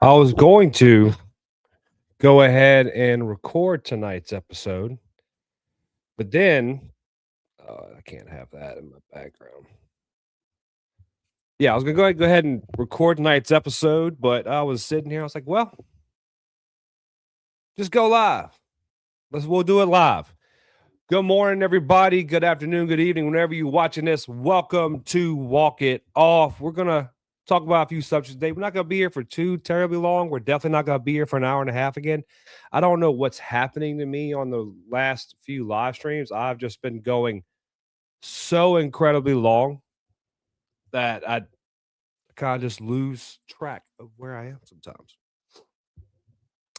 I was going to go ahead and record tonight's episode, but then I can't have that in my background. Yeah, I was gonna go ahead and record tonight's episode, but I was sitting here. I was like, well, just go live. We'll do it live. Good morning, everybody. Good afternoon, good evening, whenever you're watching this. Welcome to Walk It Off. We're gonna talk about a few subjects today. We're not gonna be here for too terribly long. We're definitely not gonna be here for an hour and a half again. I don't know what's happening to me on the last few live streams. I've just been going so incredibly long that I kind of just lose track of where I am sometimes.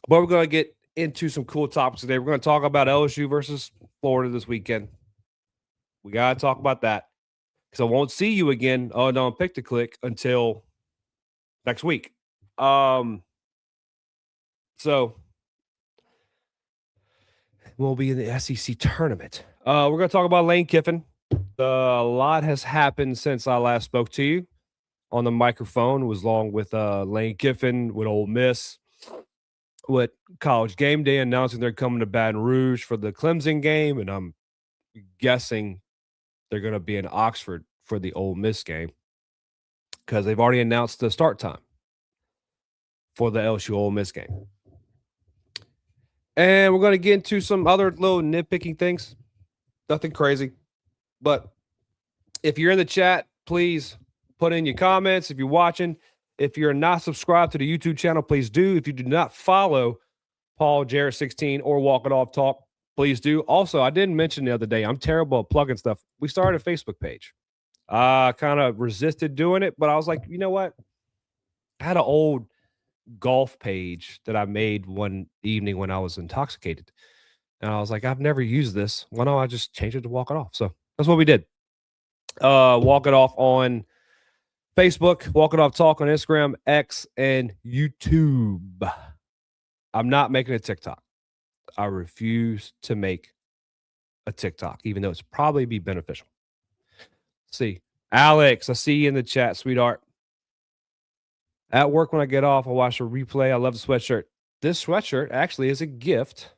But we're gonna get into some cool topics today. We're gonna talk about LSU versus Florida this weekend. We gotta talk about that because I won't see you again on Pick to Click until next week. So we'll be in the SEC tournament. We're gonna talk about Lane Kiffin. A lot has happened since I last spoke to you on the microphone. It was long with Lane Kiffin, with Ole Miss, with College Gameday announcing they're coming to Baton Rouge for the Clemson game, and I'm guessing they're going to be in Oxford for the Ole Miss game because they've already announced the start time for the LSU Ole Miss game. And we're going to get into some other little nitpicking things. Nothing crazy. But if you're in the chat, please put in your comments. If you're watching, if you're not subscribed to the YouTube channel, please do. If you do not follow Paul Jarrett 16 or Walk It Off Talk, please do. Also, I didn't mention the other day, I'm terrible at plugging stuff. We started a Facebook page. I kind of resisted doing it, but I was like, you know what? I had an old golf page that I made one evening when I was intoxicated. And I was like, I've never used this. Why don't I just change it to Walk It Off? So that's what we did. Walk It Off on Facebook, Walk It Off Talk on Instagram, X, and YouTube. I'm not making a TikTok. I refuse to make a TikTok, even though it's probably be beneficial. See, Alex, I see you in the chat, sweetheart. At work when I get off, I watch a replay. I love the sweatshirt. This sweatshirt actually is a gift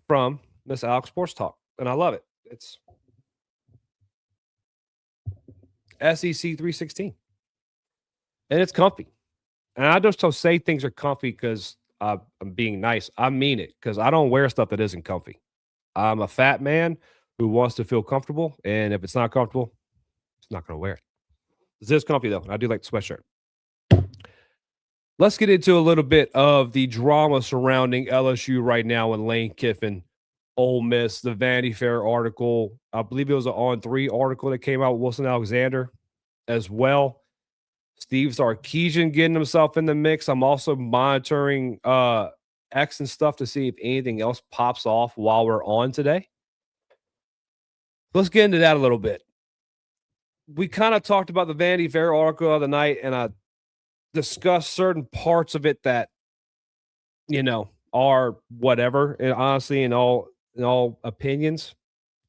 from Miss Alex Sports Talk, and I love it. It's SEC 316, and it's comfy. And I just don't say things are comfy because I'm being nice. I mean it because I don't wear stuff that isn't comfy. I'm a fat man who wants to feel comfortable, and if it's not comfortable, it's not going to wear it. This is comfy, though. I do like the sweatshirt. Let's get into a little bit of the drama surrounding LSU right now and Lane Kiffin, Ole Miss, the Vanity Fair article. I believe it was an On3 article that came out with Wilson Alexander as well. Steve Sarkisian getting himself in the mix. I'm also monitoring X and stuff to see if anything else pops off while we're on today. Let's get into that a little bit. We kind of talked about the Vanity Fair article the other night, and I discussed certain parts of it that, are whatever. And honestly, in all opinions,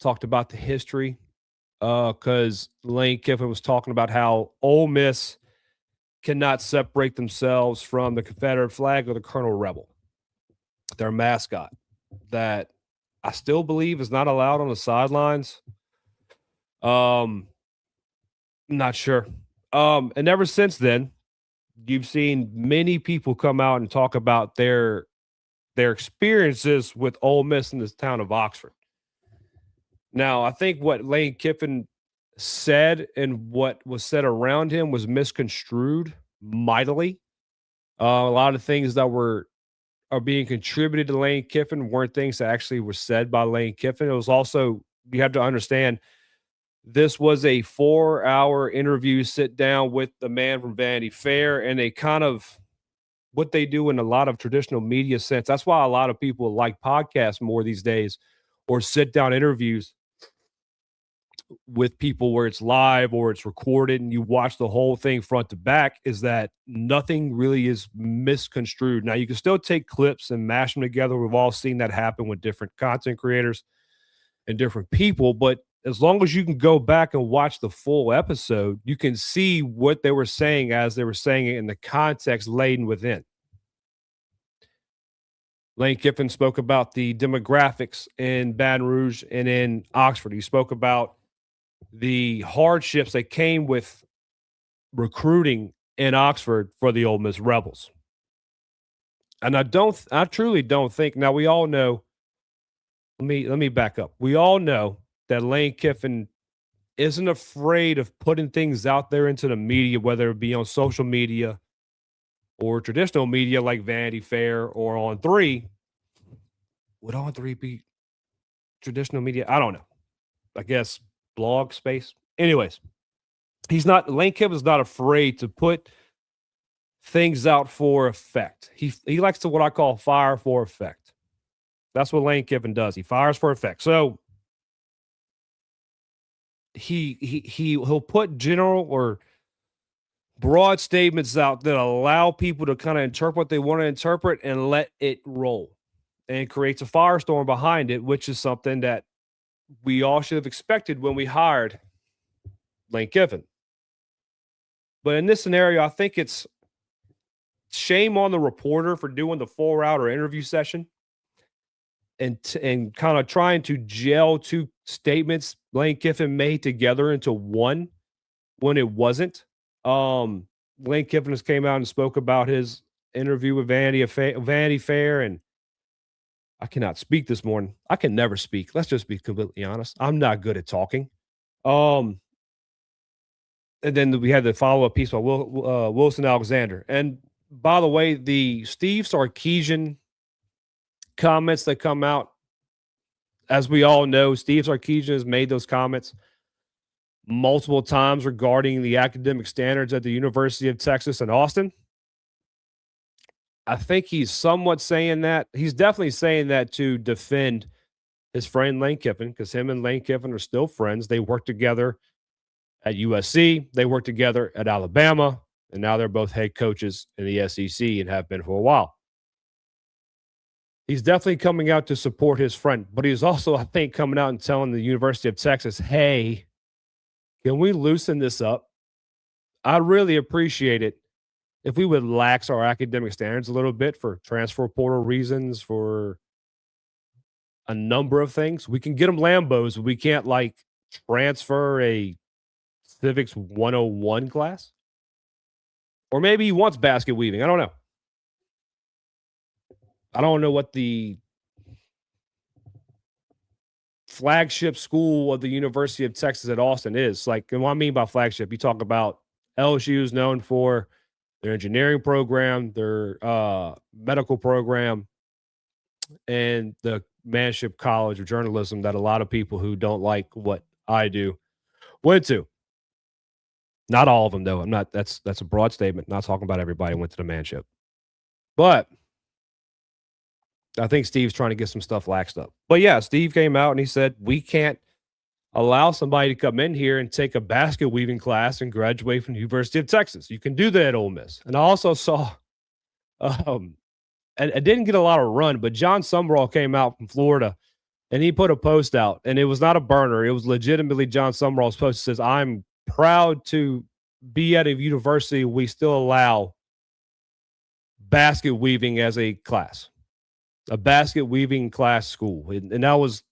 talked about the history because Lane Kiffin was talking about how Ole Miss cannot separate themselves from the Confederate flag or the Colonel Rebel, their mascot, that I still believe is not allowed on the sidelines. Not sure. And ever since then, you've seen many people come out and talk about their experiences with Ole Miss in this town of Oxford. Now, I think what Lane Kiffin said and what was said around him was misconstrued mightily. A lot of things that are being contributed to Lane Kiffin weren't things that actually were said by Lane Kiffin. It was also, you have to understand, this was a 4-hour interview, sit down with the man from Vanity Fair, and they kind of what they do in a lot of traditional media sense. That's why a lot of people like podcasts more these days, or sit down interviews with people where it's live or it's recorded and you watch the whole thing front to back, is that nothing really is misconstrued. Now, you can still take clips and mash them together. We've all seen that happen with different content creators and different people, but as long as you can go back and watch the full episode, you can see what they were saying as they were saying it in the context laden within. Lane Kiffin spoke about the demographics in Baton Rouge and in Oxford. He spoke about the hardships that came with recruiting in Oxford for the Ole Miss Rebels. And I truly don't think, now we all know, let me back up. We all know that Lane Kiffin isn't afraid of putting things out there into the media, whether it be on social media or traditional media like Vanity Fair or On 3. Would On 3 be traditional media? I don't know. I guess blog space. Anyways, Lane Kiffin's not afraid to put things out for effect. He likes to what I call fire for effect. That's what Lane Kiffin does. He fires for effect. So he'll put general or broad statements out that allow people to kind of interpret what they want to interpret and let it roll, and it creates a firestorm behind it, which is something that we all should have expected when we hired Lane Kiffin. But in this scenario, I think it's shame on the reporter for doing the 4-hour interview session and kind of trying to gel two statements Lane Kiffin made together into one when it wasn't. Lane Kiffin just came out and spoke about his interview with Vanity Fair, and I cannot speak this morning. I can never speak. Let's just be completely honest. I'm not good at talking. And then we had the follow-up piece by Wilson Alexander. And by the way, the Steve Sarkisian comments that come out, as we all know, Steve Sarkisian has made those comments multiple times regarding the academic standards at the University of Texas in Austin. I think he's somewhat saying that. He's definitely saying that to defend his friend Lane Kiffin, because him and Lane Kiffin are still friends. They work together at USC. They work together at Alabama. And now they're both head coaches in the SEC and have been for a while. He's definitely coming out to support his friend. But he's also, I think, coming out and telling the University of Texas, hey, can we loosen this up? I'd really appreciate it if we would lax our academic standards a little bit for transfer portal reasons, for a number of things. We can get them Lambos, but we can't transfer a Civics 101 class. Or maybe he wants basket weaving. I don't know. I don't know what the flagship school of the University of Texas at Austin is. And what I mean by flagship, you talk about LSU is known for their engineering program, their medical program, and the Manship College of Journalism that a lot of people who don't like what I do went to. Not all of them, though. That's a broad statement. Not talking about everybody went to the Manship. But I think Steve's trying to get some stuff laxed up. But yeah, Steve came out and he said, we can't allow somebody to come in here and take a basket weaving class and graduate from the University of Texas. You can do that at Ole Miss. And I also saw, and it didn't get a lot of run, but John Sumrall came out from Florida and he put a post out, and it was not a burner. It was legitimately John Sumrall's post. It says, I'm proud to be at a university we still allow basket weaving as a class, a basket weaving class school. And that was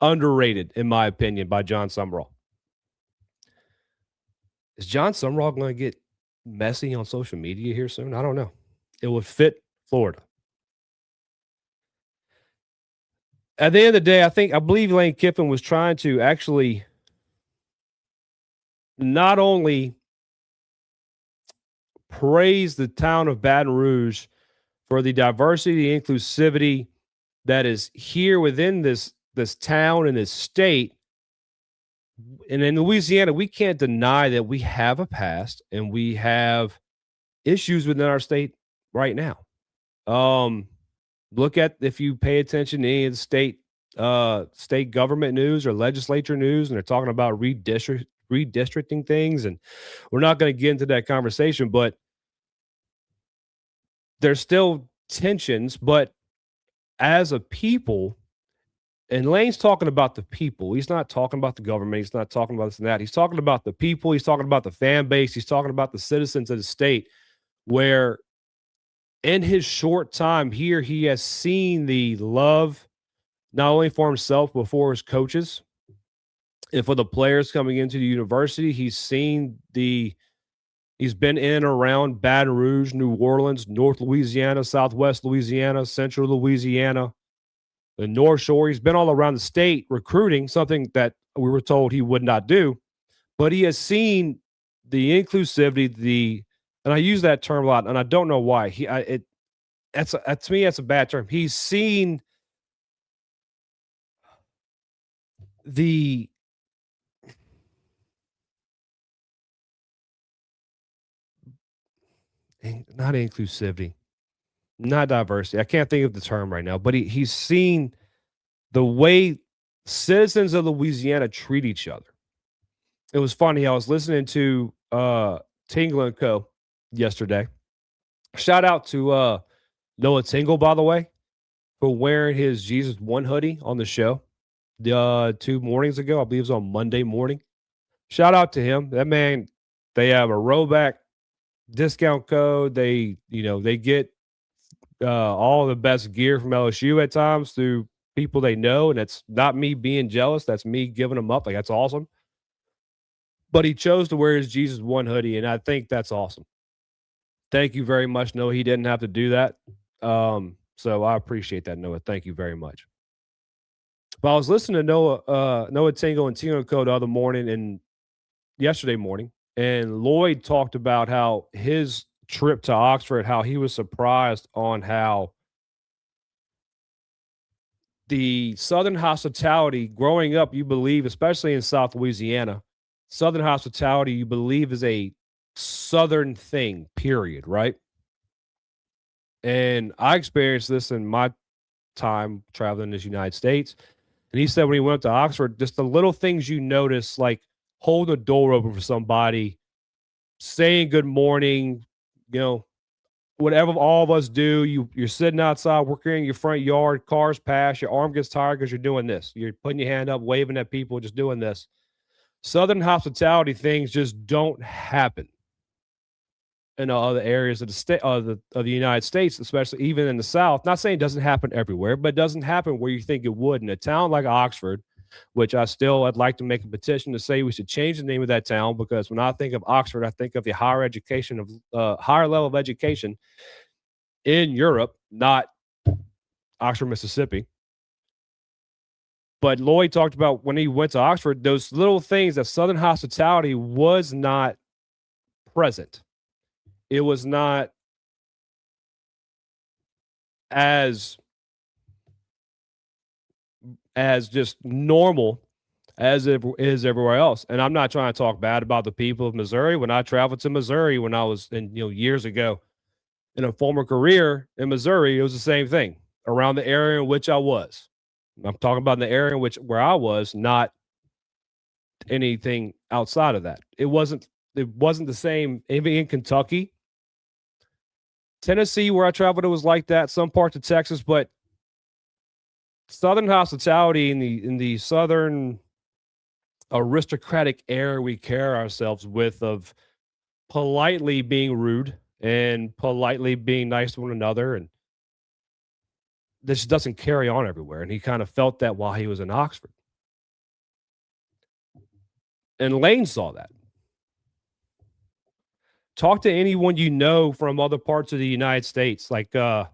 underrated, in my opinion, by John Sumrall. Is John Sumrall going to get messy on social media here soon? I don't know. It would fit Florida. At the end of the day, I believe Lane Kiffin was trying to actually not only praise the town of Baton Rouge for the diversity, the inclusivity that is here within this town and this state. And in Louisiana, we can't deny that we have a past and we have issues within our state right now. Look at, if you pay attention to any of the state government news or legislature news, and they're talking about redistricting things, and we're not going to get into that conversation, but there's still tensions. But as a people, and Lane's talking about the people. He's not talking about the government. He's not talking about this and that. He's talking about the people. He's talking about the fan base. He's talking about the citizens of the state, where in his short time here, he has seen the love not only for himself but for his coaches and for the players coming into the university. He's been in and around Baton Rouge, New Orleans, North Louisiana, Southwest Louisiana, Central Louisiana, the North Shore. He's been all around the state recruiting, something that we were told he would not do. But he has seen the inclusivity, and I use that term a lot, and I don't know why. To me, that's a bad term. He's seen the not inclusivity, not diversity. I can't think of the term right now, but he's seen the way citizens of Louisiana treat each other. It was funny. I was listening to Tingle and Co. yesterday. Shout out to Noah Tingle, by the way, for wearing his Jesus One hoodie on the show 2 mornings ago. I believe it was on Monday morning. Shout out to him. That man, they have a rollback discount code. They get all the best gear from LSU at times through people they know, and it's not me being jealous. That's me giving them up. Like, that's awesome. But he chose to wear his Jesus One hoodie, and I think that's awesome. Thank you very much, Noah. He didn't have to do that. So I appreciate that, Noah. Thank you very much. But I was listening to Noah Tingle and Tino Co. the other morning and yesterday morning, and Lloyd talked about how his trip to Oxford, how he was surprised on how the Southern hospitality growing up, you believe, especially in South Louisiana, Southern hospitality, you believe, is a Southern thing, period, right? And I experienced this in my time traveling in the United States. And he said when he went to Oxford, just the little things you notice, like holding a door open for somebody, saying good morning, whatever all of us do. You're sitting outside, working in your front yard, cars pass, your arm gets tired because you're doing this. You're putting your hand up, waving at people, just doing this. Southern hospitality things just don't happen in other areas of the state of the United States, especially even in the South. Not saying it doesn't happen everywhere, but it doesn't happen where you think it would. In a town like Oxford, which I'd like to make a petition to say we should change the name of that town, because when I think of Oxford, I think of the higher level of education in Europe, not Oxford, Mississippi. But Lloyd talked about when he went to Oxford, those little things that Southern hospitality was not present. It was not as just normal as it is everywhere else. And I'm not trying to talk bad about the people of Missouri. When I traveled to Missouri when I was years ago in a former career in Missouri, it was the same thing around the area in which I was. I'm talking about the area in where I was, not anything outside of that. It wasn't the same. Even in Kentucky, Tennessee, where I traveled, it was like that. Some parts of Texas, but Southern hospitality in the Southern aristocratic air we carry ourselves with, of politely being rude and politely being nice to one another, and this doesn't carry on everywhere. And he kind of felt that while he was in Oxford. And Lane saw that. Talk to anyone you know from other parts of the United States. Like, for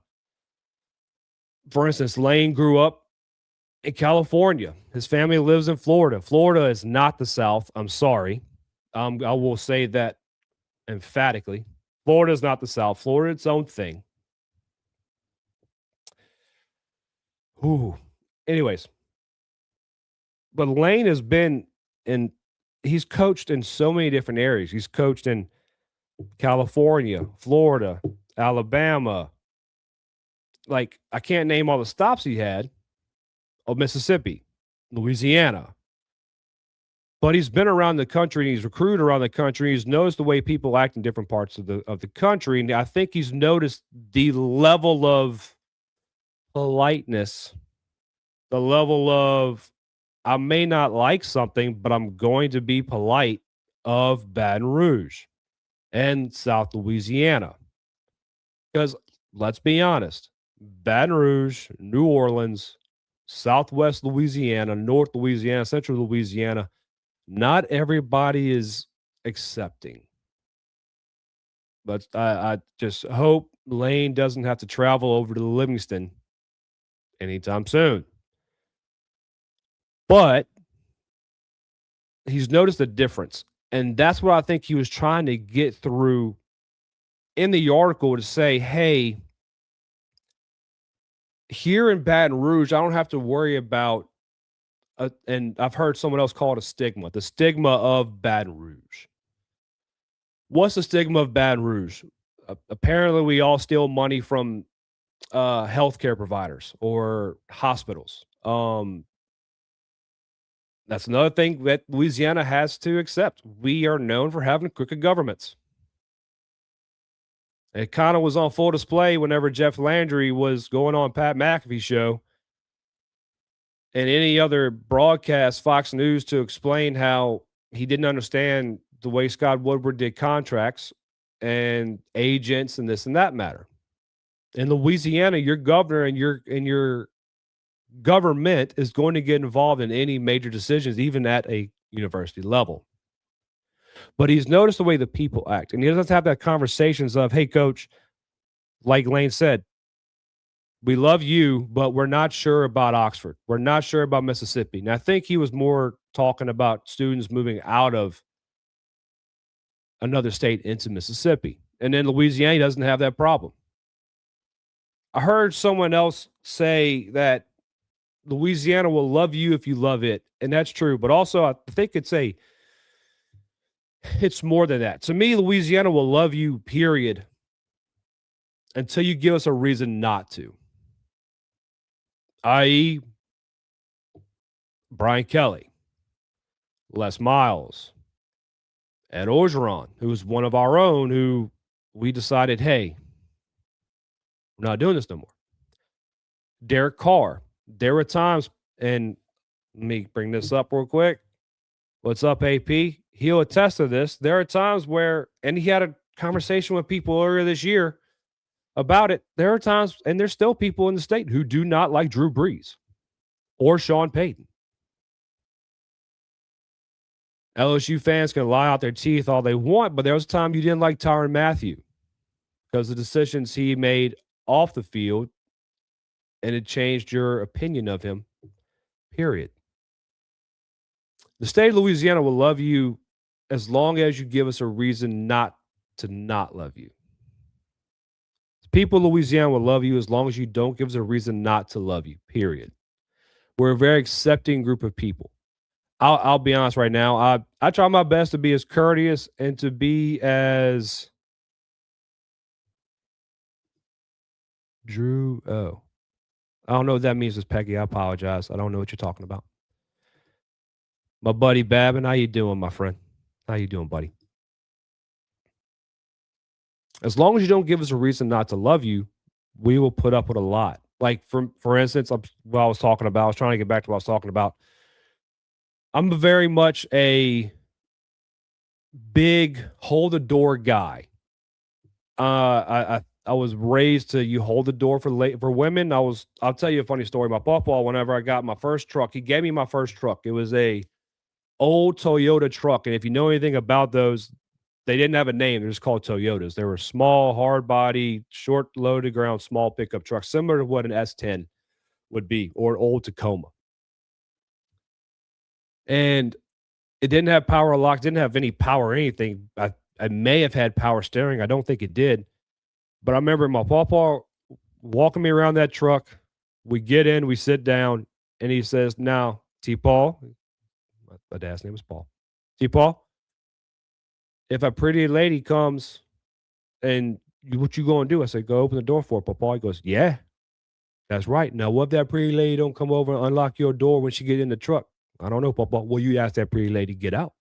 instance, Lane grew up in California. His family lives in Florida. Florida is not the South. I'm sorry. I will say that emphatically. Florida is not the South. Florida, its own thing. Ooh. Anyways, but Lane has been he's coached in so many different areas. He's coached in California, Florida, Alabama. Like, I can't name all the stops he had. Of Mississippi, Louisiana. But he's been around the country, and he's recruited around the country. He's noticed the way people act in different parts of the country. And I think he's noticed the level of politeness, the level of, I may not like something, but I'm going to be polite, of Baton Rouge and South Louisiana. Because let's be honest. Baton Rouge, New Orleans, Southwest Louisiana, North Louisiana, Central Louisiana, not everybody is accepting. But I just hope Lane doesn't have to travel over to Livingston anytime soon. But he's noticed a difference. And that's what I think he was trying to get through in the article to say, hey, here in Baton Rouge, I don't have to worry about, and I've heard someone else call it a stigma, the stigma of Baton Rouge. What's the stigma of Baton Rouge? Apparently, we all steal money from healthcare providers or hospitals. That's another thing that Louisiana has to accept. We are known for having crooked governments. It kind of was on full display whenever Jeff Landry was going on Pat McAfee's show and any other broadcast, Fox News, to explain how he didn't understand the way Scott Woodward did contracts and agents and this and that matter. In Louisiana, your governor and your government is going to get involved in any major decisions, even at a university level. But he's noticed the way the people act, and he doesn't have that conversations of, hey, coach, like Lane said, we love you, but we're not sure about Oxford. We're not sure about Mississippi. And I think he was more talking about students moving out of another state into Mississippi. And then Louisiana doesn't have that problem. I heard someone else say that Louisiana will love you if you love it, and that's true. But also, I think it's more than that. To me, Louisiana will love you, period, until you give us a reason not to. I.e., Brian Kelly, Les Miles, Ed Orgeron, who's one of our own, who we decided, hey, we're not doing this no more. Derek Carr. There were times, and let me bring this up real quick. What's up, AP? He'll attest to this. There are times where, and he had a conversation with people earlier this year about it. There are times, and there's still people in the state who do not like Drew Brees or Sean Payton. LSU fans can lie out their teeth all they want, but there was a time you didn't like Tyrann Mathieu because the decisions he made off the field, and it changed your opinion of him, period. The state of Louisiana will love you as long as you give us a reason not to not love you. People in Louisiana will love you as long as you don't give us a reason not to love you, period. We're a very accepting group of people. I'll be honest right now. I try my best to be as courteous and to be as Drew. Oh, I don't know what that means, Miss Peggy. I apologize. I don't know what you're talking about. My buddy Babin, how you doing, my friend? How you doing, buddy? As long as you don't give us a reason not to love you, we will put up with a lot. Like, for instance, what I was talking about, I was trying to get back to what I was talking about. I'm very much a big hold the door guy. I was raised to you hold the door for women. I'll tell you a funny story. My papa, whenever I got my first truck, he gave me my first truck. It was a old Toyota truck, and if you know anything about those, they didn't have a name. They're just called Toyotas. They were small, hard body, short, low to ground, small pickup trucks, similar to what an S10 would be or an old Tacoma. And it didn't have power lock, didn't have any power or anything. I may have had power steering. I don't think it did. But I remember my papa walking me around that truck. We get in, we sit down, and he says, now, T-Paul, my dad's name is Paul. T-Paul, if a pretty lady comes and what you going to do? I said, go open the door for her, Papa. He goes, yeah, that's right. Now, what if that pretty lady don't come over and unlock your door when she get in the truck? I don't know, Papa. Well, you ask that pretty lady to get out.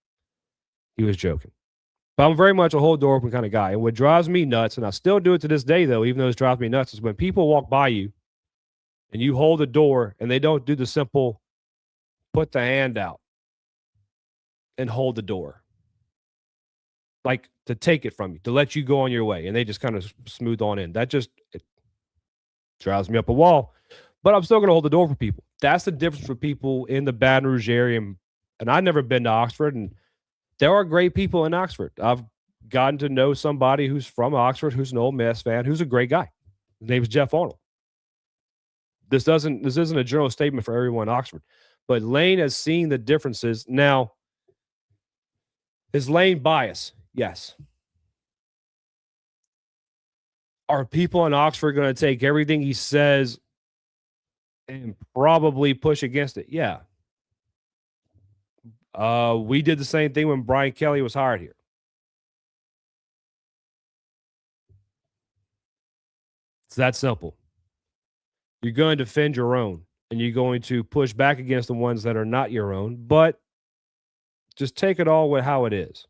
He was joking. But I'm very much a whole door open kind of guy. And what drives me nuts, and I still do it to this day, though, even though it drives me nuts, is when people walk by you and you hold the door and they don't do the simple put the hand out and hold the door. Like to take it from you, to let you go on your way. And they just kind of smooth on in. That just, Drives me up a wall. But I'm still going to hold the door for people. That's the difference for people in the Baton Rouge area. And I've never been to Oxford, and there are great people in Oxford. I've gotten to know somebody who's from Oxford, who's an Ole Miss fan, who's a great guy. His name is Jeff Arnold. This isn't a general statement for everyone in Oxford, but Lane has seen the differences. Now, is Lane biased? Yes. Are people in Oxford going to take everything he says and probably push against it? Yeah. We did the same thing when Brian Kelly was hired here. It's that simple. You're going to defend your own, and you're going to push back against the ones that are not your own, but just take it all with how it is.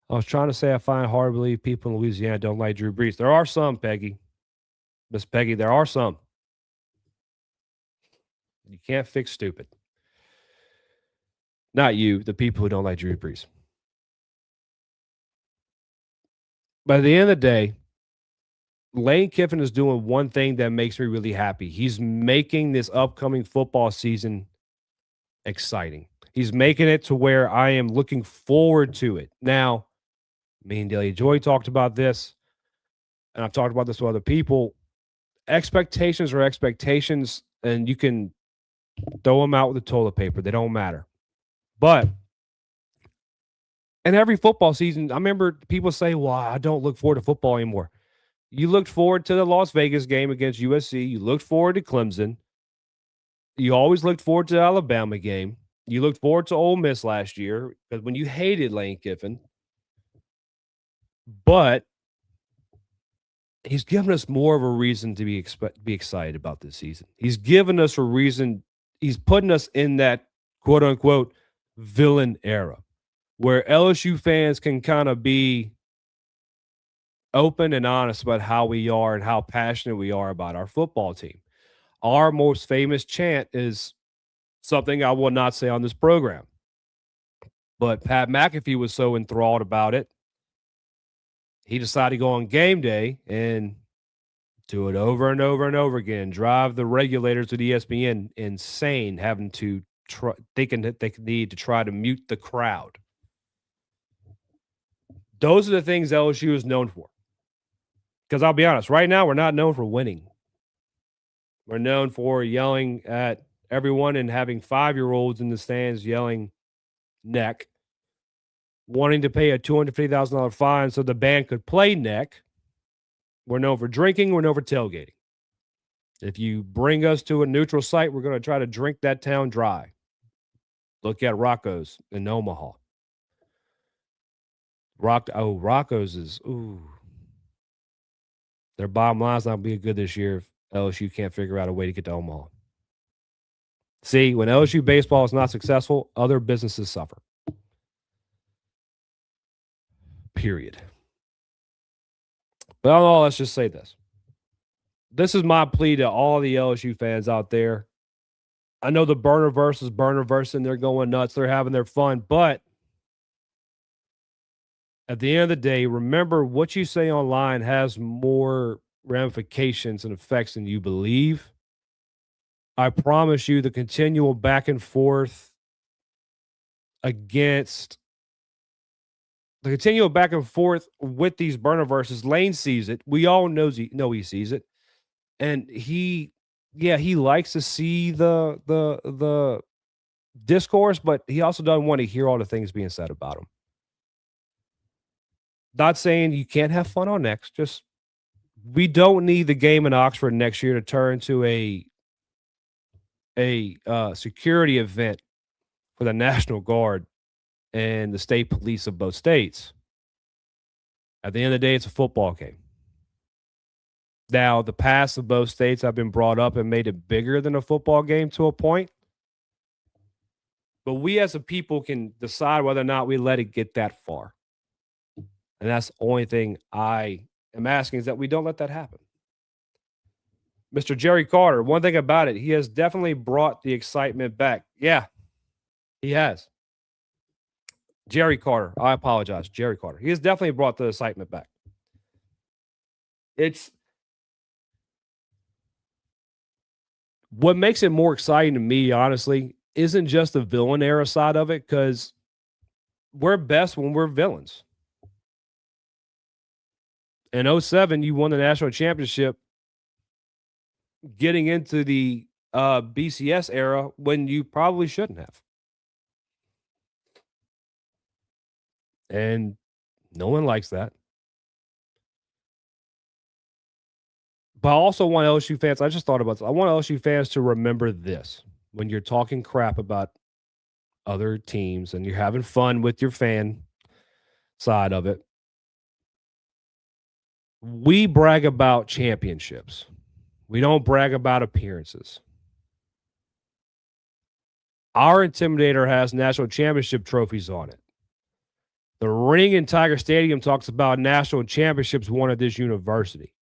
I was trying to say I find hard to believe people in Louisiana don't like Drew Brees. There are some, Peggy. Miss Peggy, there are some. You can't fix stupid. Not you, the people who don't like Drew Brees. But at the end of the day, Lane Kiffin is doing one thing that makes me really happy. He's making this upcoming football season exciting. He's making it to where I am looking forward to it. Now, me and Daily Joy talked about this, and I've talked about this with other people. Expectations are expectations, and you can throw them out with the toilet paper. They don't matter. But in every football season, I remember people say, well, I don't look forward to football anymore. You looked forward to the Las Vegas game against USC. You looked forward to Clemson. You always looked forward to the Alabama game. You looked forward to Ole Miss last year because when you hated Lane Kiffin. But he's given us more of a reason to be excited about this season. He's given us a reason. He's putting us in that quote unquote villain era where LSU fans can kind of be open and honest about how we are and how passionate we are about our football team. Our most famous chant is something I will not say on this program, but Pat McAfee was so enthralled about it, he decided to go on game day and do it over and over and over again, drive the regulators at ESPN insane, having to thinking that they need to try to mute the crowd. Those are the things LSU is known for. Because I'll be honest, right now we're not known for winning. We're known for yelling at everyone and having 5-year-olds in the stands yelling neck, wanting to pay a $250,000 fine so the band could play neck. We're known for drinking. We're known for tailgating. If you bring us to a neutral site, we're going to try to drink that town dry. Look at Rocco's in Omaha. Rocco's is, their bottom line's not being good this year if LSU can't figure out a way to get to Omaha. See, when LSU baseball is not successful, other businesses suffer. Period. But all, let's just say this. This is my plea to all the LSU fans out there. I know the burnerverse is burnerverse and they're going nuts. They're having their fun. But at the end of the day, remember what you say online has more ramifications and effects than you believe. I promise you the continual back and forth against the continual back and forth with these burnerverses. Lane sees it. We all know he sees it. And he likes to see the discourse, but he also doesn't want to hear all the things being said about him. Not saying you can't have fun on next. Just we don't need the game in Oxford next year to turn into a security event for the National Guard and the state police of both states. At the end of the day, it's a football game. Now, the past of both states have been brought up and made it bigger than a football game to a point. But we as a people can decide whether or not we let it get that far. And that's the only thing I am asking is that we don't let that happen. Mr. Jerry Carter, one thing about it, he has definitely brought the excitement back. Yeah, he has. Jerry Carter. I apologize. Jerry Carter. He has definitely brought the excitement back. It's what makes it more exciting to me, honestly, isn't just the villain era side of it, because we're best when we're villains. In 07, you won the national championship getting into the BCS era when you probably shouldn't have. And no one likes that. But I also want LSU fans, I just thought about this. I want LSU fans to remember this when you're talking crap about other teams and you're having fun with your fan side of it. We brag about championships. We don't brag about appearances. Our Intimidator has national championship trophies on it. The ring in Tiger Stadium talks about national championships won at this university,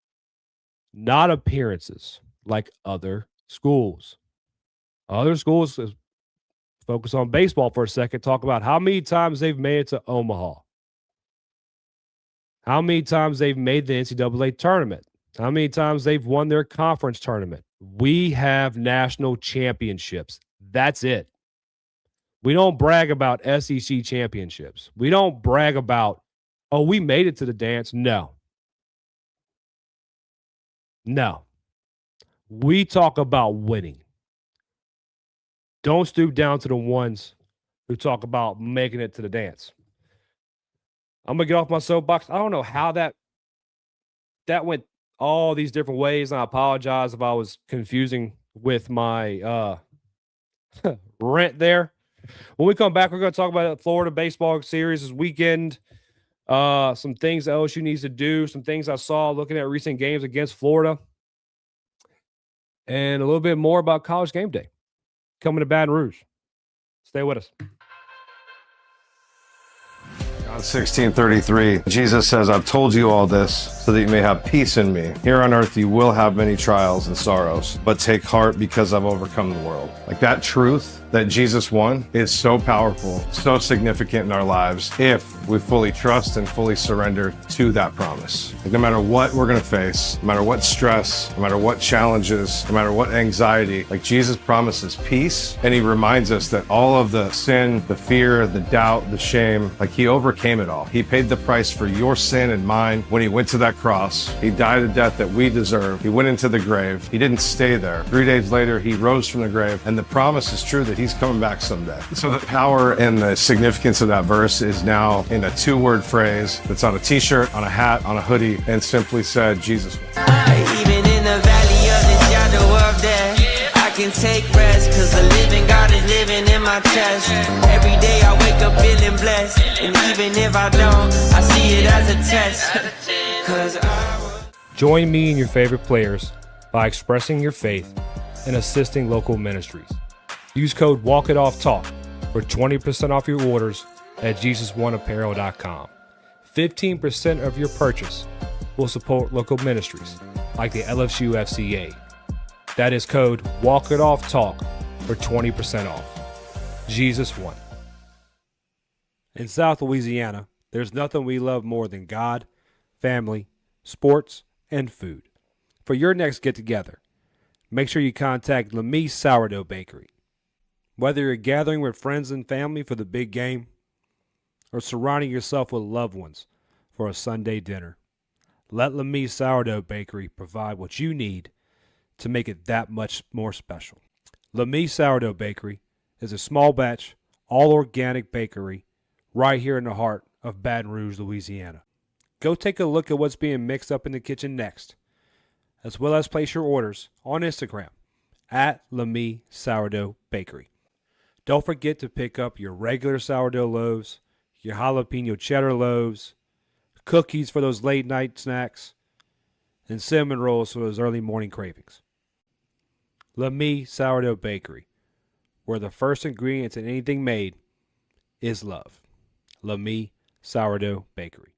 not appearances like other schools. Other schools, focus on baseball for a second, talk about how many times they've made it to Omaha, how many times they've made the NCAA tournament, how many times they've won their conference tournament. We have national championships. That's it. We don't brag about SEC championships. We don't brag about, oh, we made it to the dance. No. We talk about winning. Don't stoop down to the ones who talk about making it to the dance. I'm going to get off my soapbox. I don't know how that went all these different ways, and I apologize if I was confusing with my rant there. When we come back, we're going to talk about the Florida baseball series this weekend. Some things that LSU needs to do, some things I saw looking at recent games against Florida, and a little bit more about College Game Day coming to Baton Rouge. Stay with us. John 16:33, Jesus says, I've told you all this so that you may have peace in me. Here on earth you will have many trials and sorrows, but take heart because I've overcome the world. Like that truth that Jesus won is so powerful, so significant in our lives if we fully trust and fully surrender to that promise. Like no matter what we're going to face, no matter what stress, no matter what challenges, no matter what anxiety, like Jesus promises peace, and he reminds us that all of the sin, the fear, the doubt, the shame, like he overcame it all. He paid the price for your sin and mine when he went to that cross. He died a death that we deserve. He went into the grave. He didn't stay there. 3 days later, he rose from the grave, and the promise is true that he's coming back someday. So the power and the significance of that verse is now in a 2-word phrase that's on a t-shirt, on a hat, on a hoodie, and simply said, Jesus. Even in the valley of the shadow of death, I can take rest, cause the living God is living in my chest. Every day I wake up feeling blessed, and even if I don't, I see it as a test. Join me and your favorite players by expressing your faith and assisting local ministries. Use code WalkItOffTalk for 20% off your orders at JesusOneApparel.com. 15% of your purchase will support local ministries like the LSU FCA. That is code WalkItOffTalk for 20% off. Jesus One. In South Louisiana, there's nothing we love more than God, family, sports, and food. For your next get-together, make sure you contact Mie Sourdough Bakery. Whether you're gathering with friends and family for the big game or surrounding yourself with loved ones for a Sunday dinner, let Mie Sourdough Bakery provide what you need to make it that much more special. Mie Sourdough Bakery is a small batch, all organic bakery right here in the heart of Baton Rouge, Louisiana. Go take a look at what's being mixed up in the kitchen next, as well as place your orders on Instagram at Mie Sourdough Bakery. Don't forget to pick up your regular sourdough loaves, your jalapeno cheddar loaves, cookies for those late night snacks, and cinnamon rolls for those early morning cravings. Mie Sourdough Bakery, where the first ingredients in anything made is love. Mie Sourdough Bakery.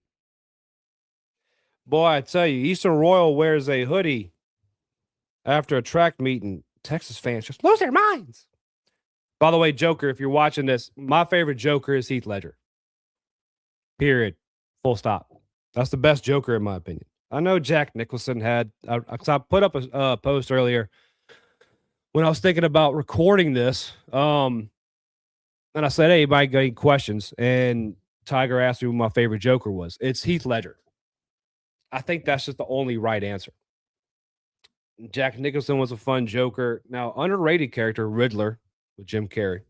Boy, I tell you, Eastern Royal wears a hoodie after a track meet, and Texas fans just lose their minds. By the way, Joker, if you're watching this, my favorite Joker is Heath Ledger. Period. Full stop. That's the best Joker in my opinion. I know Jack Nicholson had. I put up a post earlier when I was thinking about recording this. And I said, "Hey, anybody got any questions?" And Tiger asked me who my favorite Joker was. It's Heath Ledger. I think that's just the only right answer. Jack Nicholson was a fun Joker. Now, underrated character, Riddler with Jim Carrey.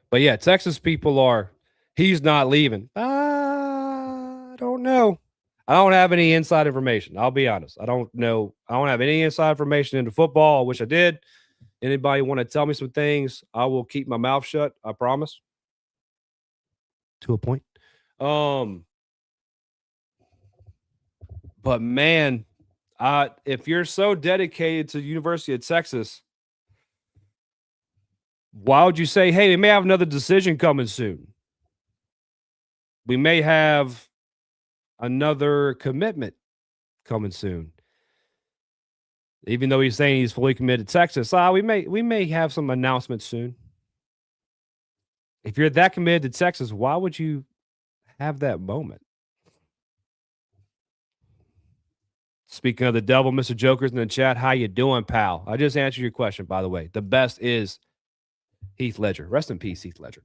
But yeah, Texas people are, he's not leaving. I don't know. I don't have any inside information. I'll be honest. I don't know. I don't have any inside information into football. I wish I did. Anybody want to tell me some things? I will keep my mouth shut. I promise. To a point. But man, if you're so dedicated to the University of Texas, why would you say, hey, we may have another decision coming soon? We may have another commitment coming soon. Even though he's saying he's fully committed to Texas, we may have some announcements soon. If you're that committed to Texas, why would you have that moment? Speaking of the devil, Mr. Joker's in the chat. How you doing, pal? I just answered your question, by the way. The best is Heath Ledger. Rest in peace, Heath Ledger.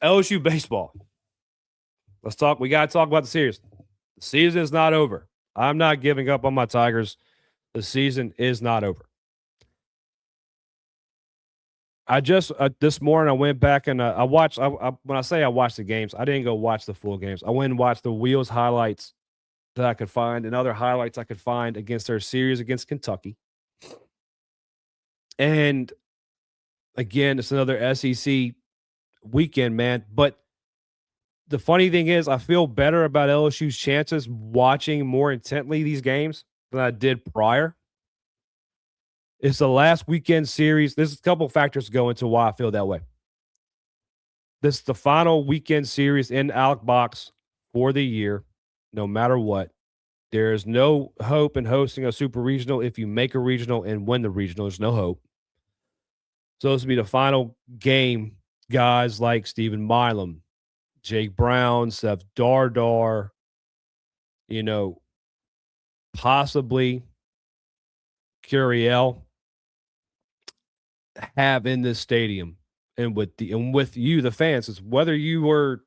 LSU baseball. Let's talk. We got to talk about the series. The season is not over. I'm not giving up on my Tigers. The season is not over. I just this morning I went back and I watched. When I say I watched the games, I didn't go watch the full games. I went and watched the Wheels highlights that I could find and other highlights I could find against their series against Kentucky. And again, it's another SEC weekend, man. But the funny thing is, I feel better about LSU's chances watching more intently these games than I did prior. It's the last weekend series. There's a couple factors go into why I feel that way. This is the final weekend series in Alec Box for the year, no matter what. There is no hope in hosting a super regional. If you make a regional and win the regional, there's no hope. So this will be the final game. Guys like Stephen Milam, Jake Brown, Seth Dardar, possibly Curiel have in this stadium and with you, the fans. It's whether you were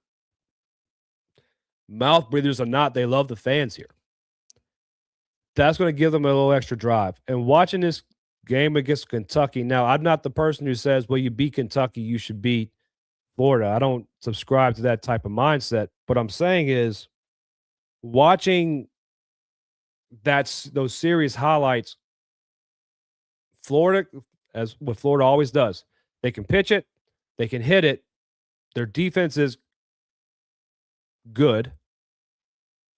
mouth breathers or not, they love the fans here. That's going to give them a little extra drive. And watching this game against Kentucky, now I'm not the person who says, well, you beat Kentucky, you should beat Florida. I don't subscribe to that type of mindset. What I'm saying is watching those series highlights, Florida, as what Florida always does, they can pitch it, they can hit it. Their defense is good.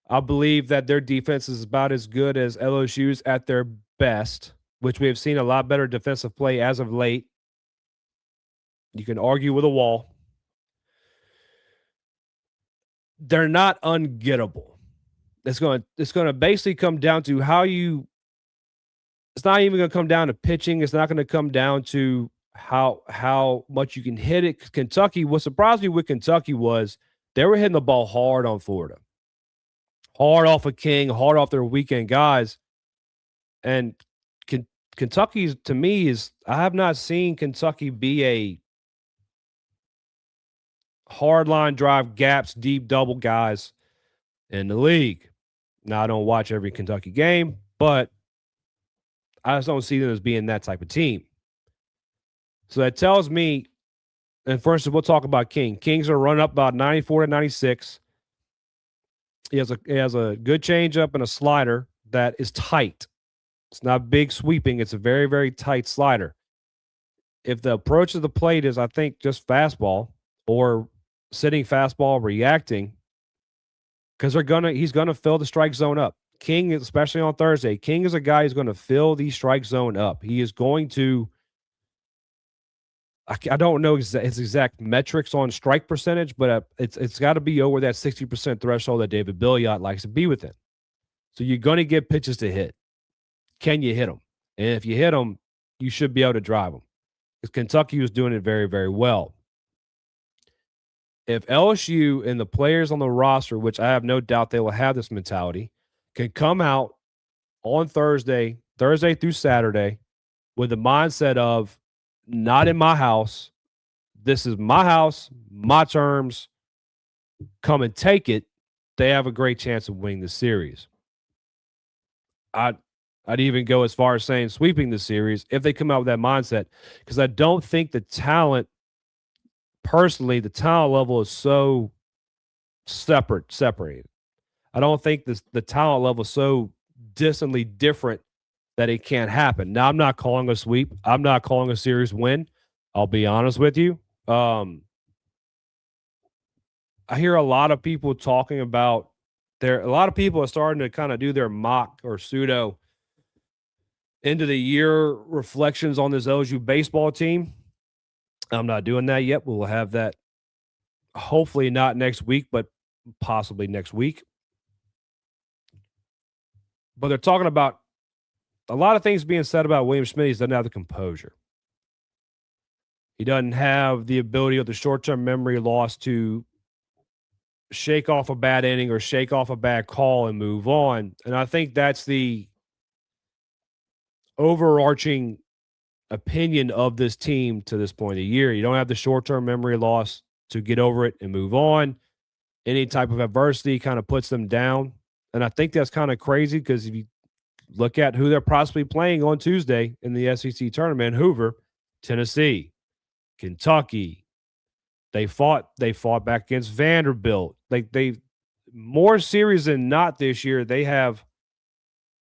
I believe that their defense is about as good as LSU's at their best, which we have seen a lot better defensive play as of late. You can argue with a wall. They're not ungettable. It's going to basically come down to how you. It's not even going to come down to pitching. It's not going to come down to how much you can hit it. Kentucky. What surprised me with Kentucky was they were hitting the ball hard on Florida, hard off of King, hard off their weekend guys, and Kentucky to me is. I have not seen Kentucky be a hard line drive, gaps, deep double guys in the league. Now, I don't watch every Kentucky game, but I just don't see them as being that type of team. So that tells me, and first we'll talk about King. Kings are running up about 94 to 96. He has a good changeup and a slider that is tight. It's not big sweeping. It's a very, very tight slider. If the approach of the plate is, I think, just fastball or sitting fastball, reacting, because he's gonna fill the strike zone up. King, especially on Thursday, King is a guy who's going to fill the strike zone up. He is going to. I don't know his exact metrics on strike percentage, but it's got to be over that 60% threshold that David Billiot likes to be within. So you're going to get pitches to hit. Can you hit them? And if you hit them, you should be able to drive them. Because Kentucky was doing it very, very well. if LSU and the players on the roster, which I have no doubt they will have this mentality, can come out on Thursday through Saturday, with the mindset of not in my house, this is my house, my terms, come and take it, they have a great chance of winning the series. I'd even go as far as saying sweeping the series if they come out with that mindset, because I don't think the talent, personally, the talent level is so separated. I don't think the talent level is so distantly different that it can't happen. Now, I'm not calling a sweep. I'm not calling a series win. I'll be honest with you. I hear a lot of people talking about a lot of people are starting to kind of do their mock or pseudo end of the year reflections on this LSU baseball team. I'm not doing that yet. We'll have that hopefully not next week, but possibly next week. But they're talking about a lot of things being said about William Schmidt. He doesn't have the composure. He doesn't have the ability of the short-term memory loss to shake off a bad inning or shake off a bad call and move on. And I think that's the overarching opinion of this team to this point of the year. You don't have the short-term memory loss to get over it and move on. Any type of adversity kind of puts them down. And I think that's kind of crazy, because if you look at who they're possibly playing on Tuesday in the SEC tournament, Hoover, Tennessee, Kentucky, they fought back against Vanderbilt. Like, they more series than not this year, they have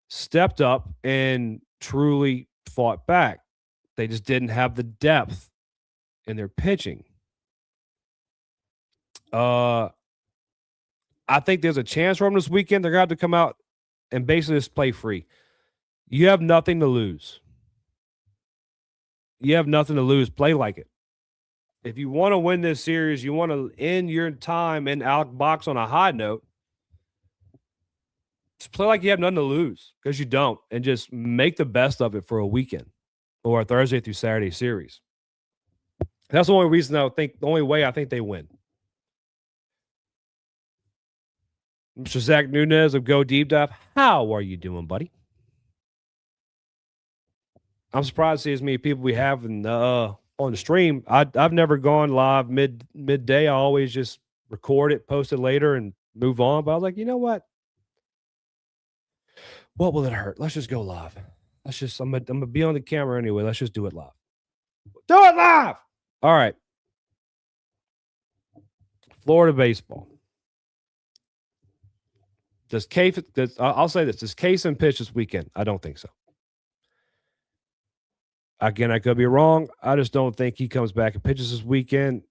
stepped up and truly fought back. They just didn't have the depth in their pitching. I think there's a chance for them this weekend. They're going to have to come out and basically just play free. You have nothing to lose. You have nothing to lose. Play like it. If you want to win this series, you want to end your time in Alec Box on a high note, just play like you have nothing to lose, because you don't, and just make the best of it for a weekend or a Thursday through Saturday series. That's the only reason the only way I think they win. Mr. Zach Nunez of Go Deep Dive, how are you doing, buddy? I'm surprised to see as many people we have on the stream. I've never gone live midday. I always just record it, post it later, and move on. But I was like, you know what? What will it hurt? Let's just go live. I'm gonna be on the camera anyway. Let's just do it live. Do it live. All right. Florida baseball. I'll say this. Does Kaysen pitch this weekend? I don't think so. Again, I could be wrong. I just don't think he comes back and pitches this weekend.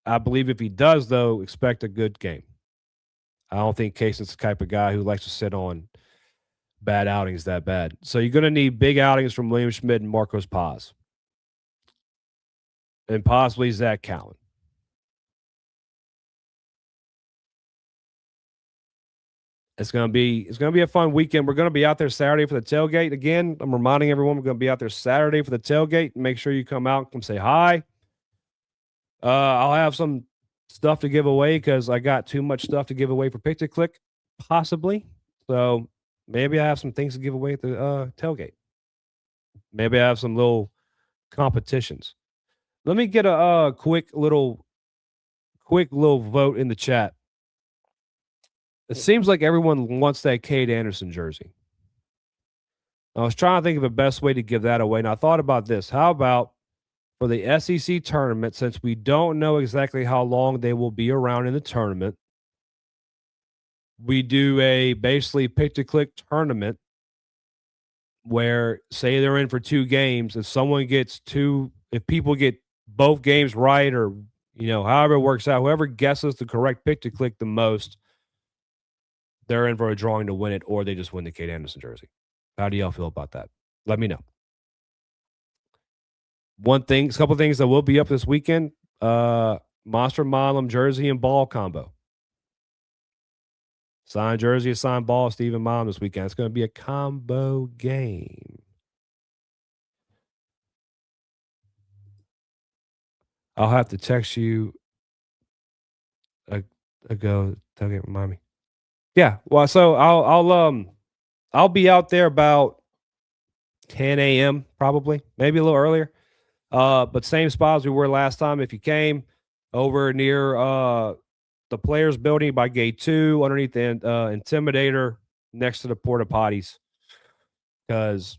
I believe if he does, though, expect a good game. I don't think Kaysen's the type of guy who likes to sit on bad outings that bad. So you're going to need big outings from William Schmidt and Marcos Paz. And possibly Zach Cowan. It's gonna be a fun weekend. We're gonna be out there Saturday for the tailgate. Again, I'm reminding everyone we're gonna be out there Saturday for the tailgate. Make sure you come out, come say hi. I'll have some stuff to give away because I got too much stuff to give away for Pick to Click, possibly. So maybe I have some things to give away at the tailgate. Maybe I have some little competitions. Let me get a quick little vote in the chat. It seems like everyone wants that Cade Anderson jersey. I was trying to think of the best way to give that away, and I thought about this. How about for the SEC tournament, since we don't know exactly how long they will be around in the tournament, we do a basically pick-to-click tournament where, say they're in for 2 games, if people get both games right, or however it works out, whoever guesses the correct pick-to-click the most, they're in for a drawing to win it, or they just win the Cade Anderson jersey. How do y'all feel about that? Let me know. A couple things that will be up this weekend: Monster Milam jersey and ball combo. Signed jersey, signed ball, Stephen Milam this weekend. It's going to be a combo game. I'll have to text you Ago, tailgate, remind me. Yeah, well, so I'll be out there about 10 a.m. probably, maybe a little earlier. But same spot as we were last time. If you came over near the players building by gate 2, underneath the Intimidator, next to the porta potties, because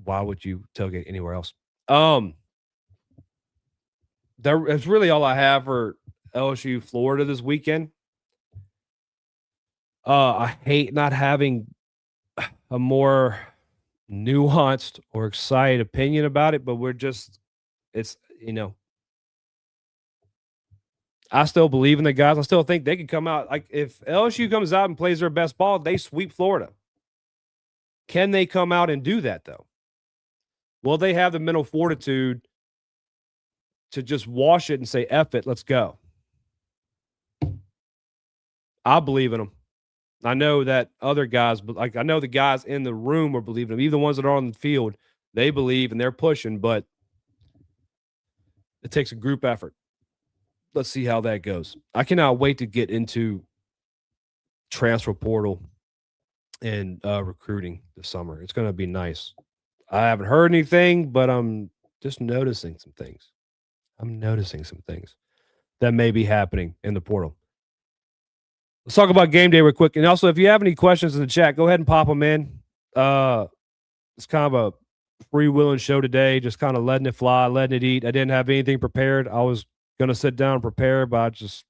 why would you tailgate anywhere else? That's really all I have for LSU Florida this weekend. I hate not having a more nuanced or excited opinion about it, but it's, I still believe in the guys. I still think they can come out. Like, if LSU comes out and plays their best ball, they sweep Florida. Can they come out and do that, though? Will they have the mental fortitude to just wash it and say, F it, let's go? I believe in them. I know that other guys, but like, I know the guys in the room are believing them. Even the ones that are on the field, they believe and they're pushing, but it takes a group effort. Let's see how that goes. I cannot wait to get into transfer portal and recruiting this summer. It's going to be nice. I haven't heard anything, but I'm just noticing some things. I'm noticing some things that may be happening in the portal. Let's talk about game day real quick. And also, if you have any questions in the chat, go ahead and pop them in. It's kind of a freewheeling show today, just kind of letting it fly, letting it eat. I didn't have anything prepared. I was going to sit down and prepare, but I just,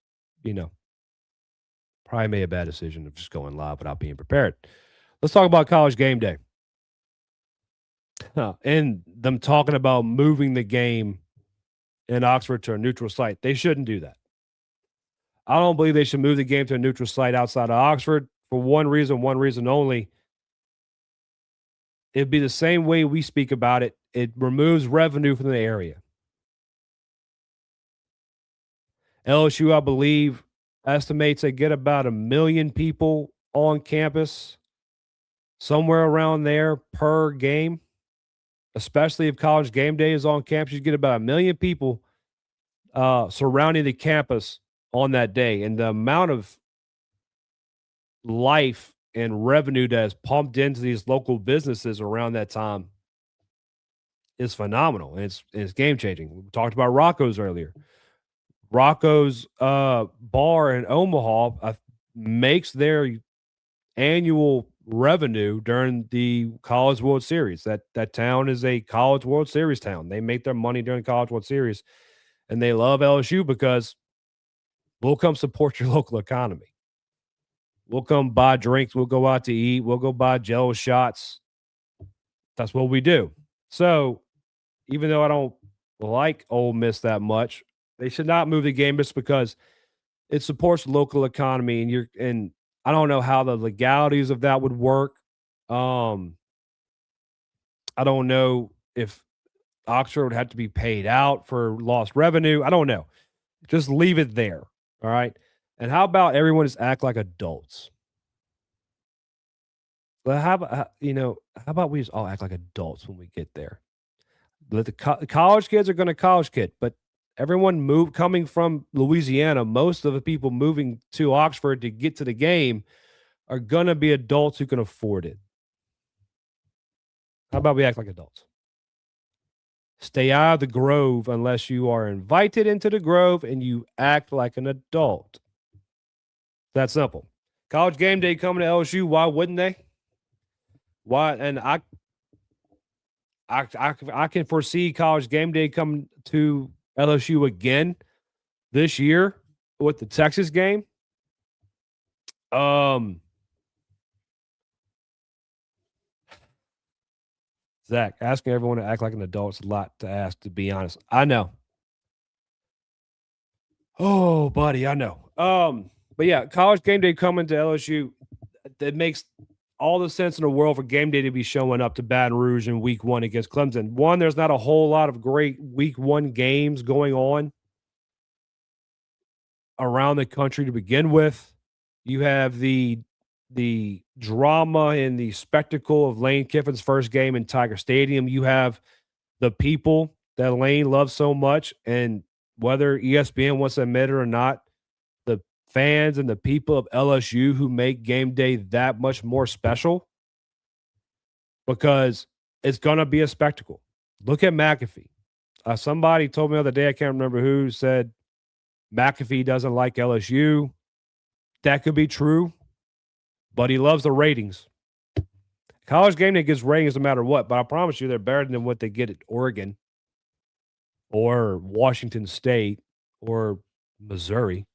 probably made a bad decision of just going live without being prepared. Let's talk about college game day. And them talking about moving the game in Oxford to a neutral site. They shouldn't do that. I don't believe they should move the game to a neutral site outside of Oxford for one reason only. It'd be the same way we speak about it. It removes revenue from the area. LSU, I believe, estimates they get about 1 million people on campus, somewhere around there per game. Especially if college game day is on campus, you get about 1 million people surrounding the campus on that day. And the amount of life and revenue that is pumped into these local businesses around that time is phenomenal. And it's game changing. We talked about Rocco's earlier. Rocco's bar in Omaha makes their annual revenue during the College World Series. That town is a College World Series town. They make their money during the College World Series, and they love LSU because we'll come support your local economy. We'll come buy drinks. We'll go out to eat. We'll go buy Jello shots. That's what we do. So even though I don't like Ole Miss that much, they should not move the game just because it supports the local economy. And I don't know how the legalities of that would work. I don't know if Oxford would have to be paid out for lost revenue. I don't know. Just leave it there. All right. And how about everyone just act like adults? Well, how about we just all act like adults when we get there? Let the college kids are going to college kid, but everyone coming from Louisiana, most of the people moving to Oxford to get to the game are going to be adults who can afford it. How about we act like adults? Stay out of the Grove unless you are invited into the Grove and you act like an adult. That simple. College game day coming to LSU. Why wouldn't they? Why? And I can foresee college game day coming to LSU again this year with the Texas game. Zach, asking everyone to act like an adult is a lot to ask, to be honest. I know. Oh, buddy, I know. But yeah, college game day coming to LSU. That makes all the sense in the world for game day to be showing up to Baton Rouge in week 1 against Clemson. One, there's not a whole lot of great week 1 games going on around the country to begin with. You have the drama and the spectacle of Lane Kiffin's first game in Tiger Stadium. You have the people that Lane loves so much, and whether ESPN wants to admit it or not, the fans and the people of LSU who make game day that much more special because it's going to be a spectacle. Look at McAfee. Somebody told me the other day, I can't remember who, said McAfee doesn't like LSU. That could be true, but he loves the ratings. College game day gets ratings no matter what, but I promise you they're better than what they get at Oregon or Washington State or Missouri.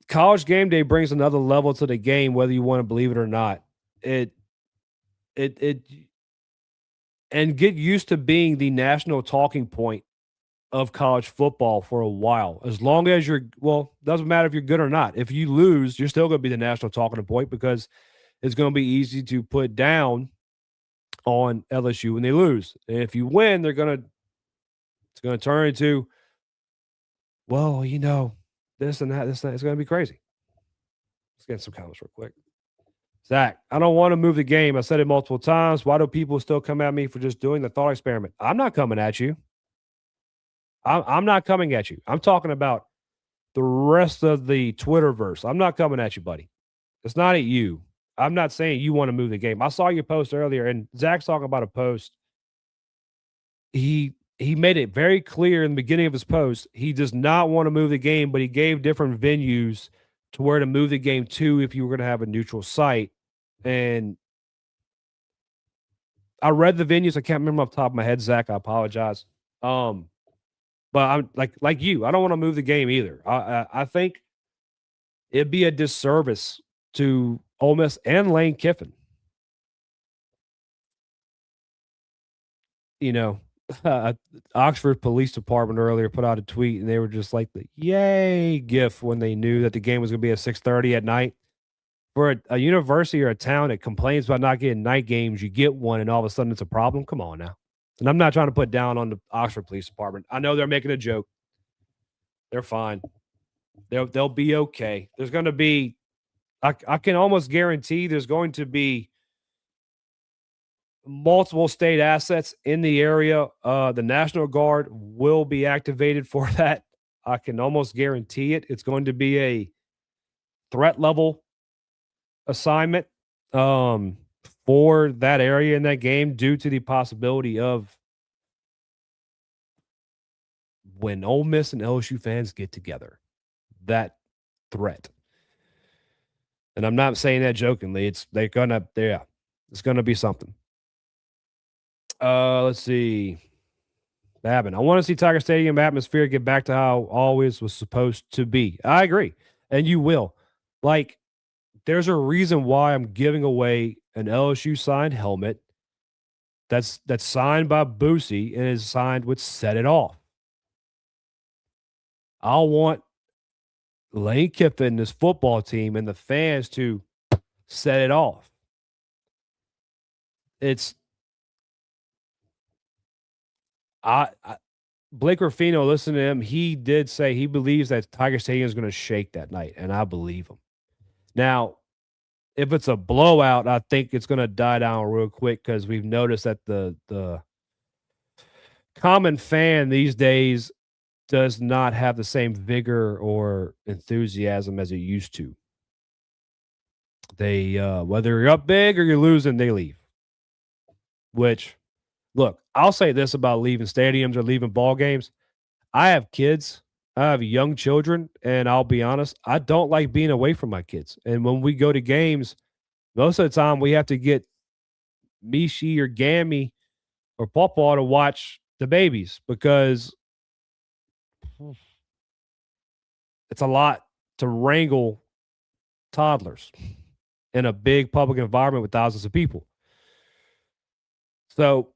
College game day brings another level to the game, whether you want to believe it or not. And get used to being the national talking point of college football for a while. As long as doesn't matter if you're good or not. If you lose, you're still going to be the national talking point because it's going to be easy to put down on LSU when they lose. And if you win, it's going to turn into, this and that, this and that. It's going to be crazy. Let's get some comments real quick. Zach, I don't want to move the game. I said it multiple times. Why do people still come at me for just doing the thought experiment? I'm not coming at you. I'm not coming at you. I'm talking about the rest of the Twitterverse. I'm not coming at you, buddy. It's not at you. I'm not saying you want to move the game. I saw your post earlier, and Zach's talking about a post. He made it very clear in the beginning of his post he does not want to move the game, but he gave different venues to where to move the game to if you were going to have a neutral site. And I read the venues. I can't remember off the top of my head, Zach. I apologize. But I'm like you. I don't want to move the game either. I think it'd be a disservice to Ole Miss and Lane Kiffin. Oxford Police Department earlier put out a tweet, and they were just like the yay gif when they knew that the game was going to be at 6:30 at night. For a university or a town that complains about not getting night games, you get one, and all of a sudden it's a problem. Come on now. And I'm not trying to put down on the Oxford Police Department. I know they're making a joke. They're fine. They'll be okay. There's going to be, I can almost guarantee there's going to be multiple state assets in the area. The National Guard will be activated for that. I can almost guarantee it. It's going to be a threat level assignment for that area in that game due to the possibility of when Ole Miss and LSU fans get together, that threat. And I'm not saying that jokingly. It's going to be something. Let's see. Babin, I want to see Tiger Stadium atmosphere get back to how always was supposed to be. I agree. And you will. There's a reason why I'm giving away an LSU signed helmet that's signed by Boosie and is signed with Set It Off. I'll want Lane Kiffin, this football team, and the fans to set it off. Blake Ruffino, listen to him. He did say he believes that Tiger Stadium is going to shake that night, and I believe him. Now, if it's a blowout, I think it's going to die down real quick because we've noticed that the common fan these days does not have the same vigor or enthusiasm as it used to. They, whether you're up big or you're losing, they leave. Which, look, I'll say this about leaving stadiums or leaving ball games. I have kids. I have young children, and I'll be honest, I don't like being away from my kids. And when we go to games, most of the time we have to get Mishi or Gammy or Pawpaw to watch the babies because it's a lot to wrangle toddlers in a big public environment with thousands of people. So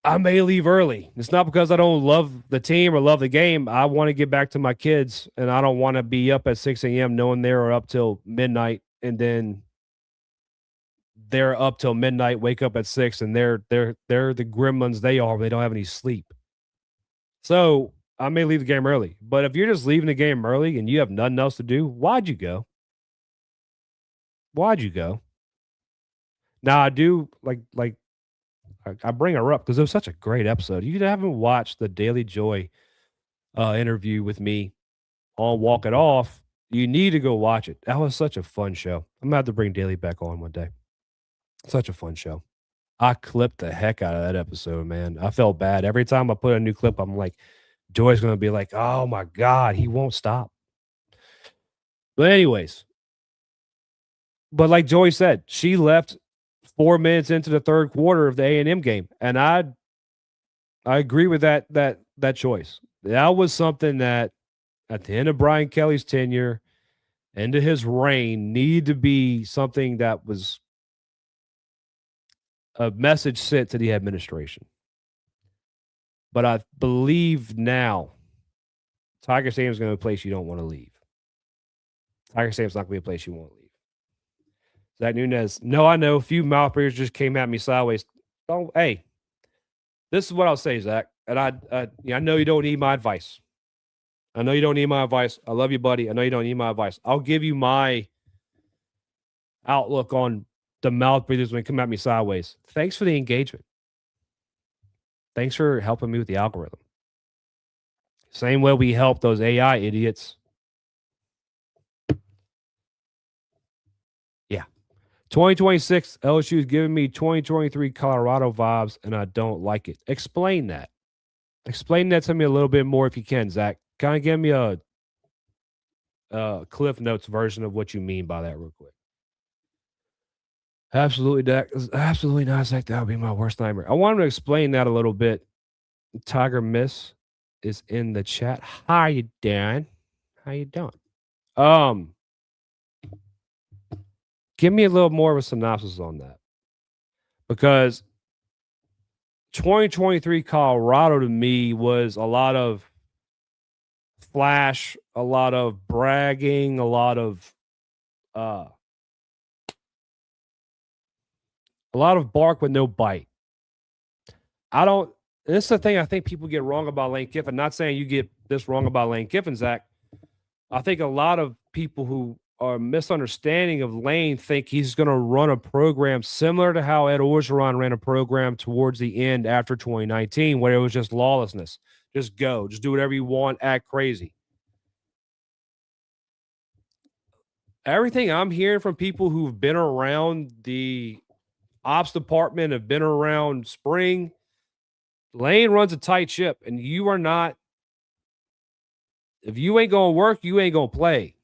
I may leave early. It's not because I don't love the team or love the game. I want to get back to my kids, and I don't want to be up at 6 a.m. knowing they're up till midnight, and then they're up till midnight, wake up at 6, and they're the gremlins they are. They don't have any sleep. So I may leave the game early. But if you're just leaving the game early and you have nothing else to do, why'd you go? Why'd you go? Now I do like I bring her up because it was such a great episode. You haven't watched the Daily Joy interview with me on Walk It Off, you need to go watch it. That was such a fun show. I'm going to have to bring Daly back on one day. Such a fun show. I clipped the heck out of that episode, man. I felt bad. Every time I put a new clip, I'm like, Joy's going to be like, oh my God, he won't stop. But anyways, but like Joy said, she left 4 minutes into the third quarter of the A&M game. And I agree with that choice. That was something that at the end of Brian Kelly's tenure, into his reign, needed to be something that was a message sent to the administration. But I believe now Tiger Stadium is going to be a place you don't want to leave. Tiger Stadium's not going to be a place you want to leave. Zach Nunez, no, I know. A few mouth breathers just came at me sideways. Don't, hey, this is what I'll say, Zach. And I know you don't need my advice. I know you don't need my advice. I love you, buddy. I know you don't need my advice. I'll give you my outlook on the mouth breathers when they come at me sideways. Thanks for the engagement. Thanks for helping me with the algorithm. Same way we help those AI idiots. Yeah. 2026, LSU is giving me 2023 Colorado vibes, and I don't like it. Explain that. Explain that to me a little bit more if you can, Zach. Kind of give me a Cliff Notes version of what you mean by that real quick. Absolutely, Dak. Absolutely not, Zach. That would be my worst nightmare. I wanted to explain that a little bit. Tiger Miss is in the chat. How you doing? How you doing? Give me a little more of a synopsis on that. Because 2023 Colorado to me was a lot of flash, a lot of bragging, a lot of bark with no bite. This is the thing I think people get wrong about Lane Kiffin. Not saying you get this wrong about Lane Kiffin, Zach. I think a lot of people who are misunderstanding of Lane think he's going to run a program similar to how Ed Orgeron ran a program towards the end after 2019, where it was just lawlessness. Just go. Just do whatever you want. Act crazy. Everything I'm hearing from people who've been around the ops department, have been around spring, Lane runs a tight ship, and you are not. If you ain't going to work, you ain't going to play.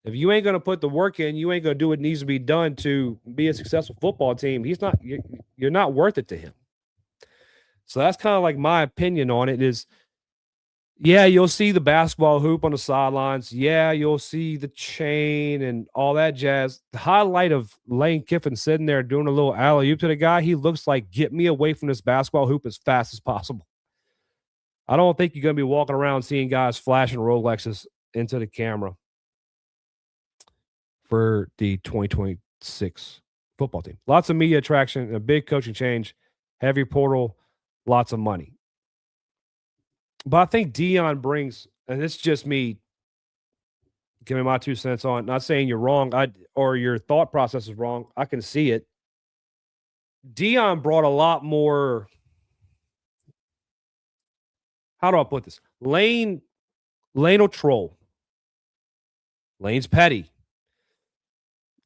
If you ain't going to put the work in, you ain't going to do what needs to be done to be a successful football team. You're not worth it to him. So that's kind of like my opinion on it is, yeah, you'll see the basketball hoop on the sidelines. Yeah, you'll see the chain and all that jazz. The highlight of Lane Kiffin sitting there doing a little alley-oop to the guy, he looks like, get me away from this basketball hoop as fast as possible. I don't think you're going to be walking around seeing guys flashing Rolexes into the camera for the 2026 football team. Lots of media attraction, a big coaching change, heavy portal, lots of money. But I think Deion brings, and it's just me giving my 2 cents on it, not saying you're wrong or your thought process is wrong. I can see it. Deion brought a lot more. How do I put this? Lane will troll. Lane's petty.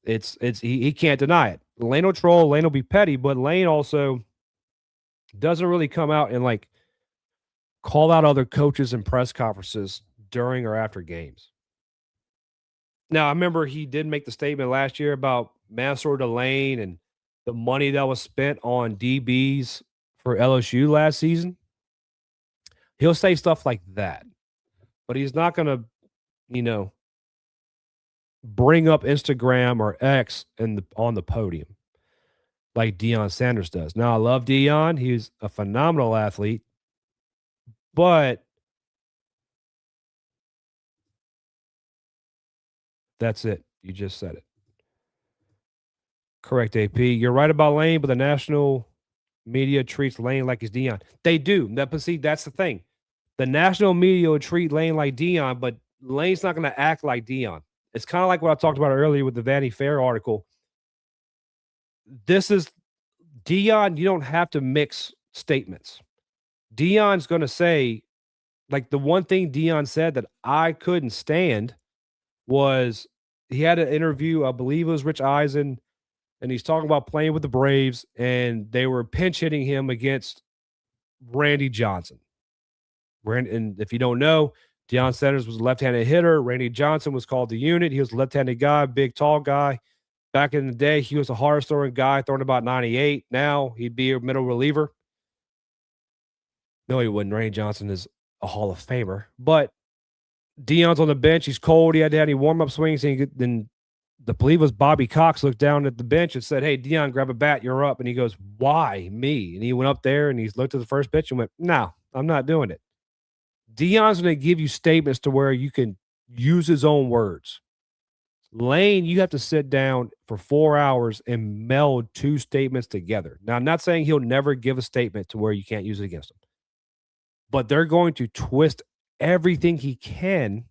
He can't deny it. Lane will troll, Lane will be petty, but Lane also doesn't really come out and like call out other coaches in press conferences during or after games. Now, I remember he did make the statement last year about Mie Sourdough Lane and the money that was spent on DBs for LSU last season. He'll say stuff like that, but he's not going to, bring up Instagram or X on the podium like Deion Sanders does. Now, I love Deion. He's a phenomenal athlete, but that's it. You just said it. Correct, AP. You're right about Lane, but the national media treats Lane like he's Deion. They do. But see, that's the thing. The national media will treat Lane like Deion, but Lane's not going to act like Deion. It's kind of like what I talked about earlier with the Vanity Fair article. This is Deion. You don't have to mix statements. Deion's going to say Like, the one thing Dion said that I couldn't stand was he had an interview, I believe it was Rich Eisen, and he's talking about playing with the Braves, and they were pinch hitting him against Randy Johnson. And if you don't know, Deion Sanders was a left-handed hitter. Randy Johnson was called the unit. He was a left-handed guy, big, tall guy. Back in the day, he was a hardest throwing guy, throwing about 98. Now he'd be a middle reliever. No, he wouldn't. Randy Johnson is a Hall of Famer. But Deion's on the bench. He's cold. He hadn't had any warm-up swings. And then I believe it was Bobby Cox looked down at the bench and said, "Hey, Deion, grab a bat. You're up." And he goes, "Why me?" And he went up there and he looked at the first pitch and went, "No, I'm not doing it." Deion's going to give you statements to where you can use his own words. Lane, you have to sit down for 4 hours and meld two statements together. Now, I'm not saying he'll never give a statement to where you can't use it against him, but they're going to twist everything he can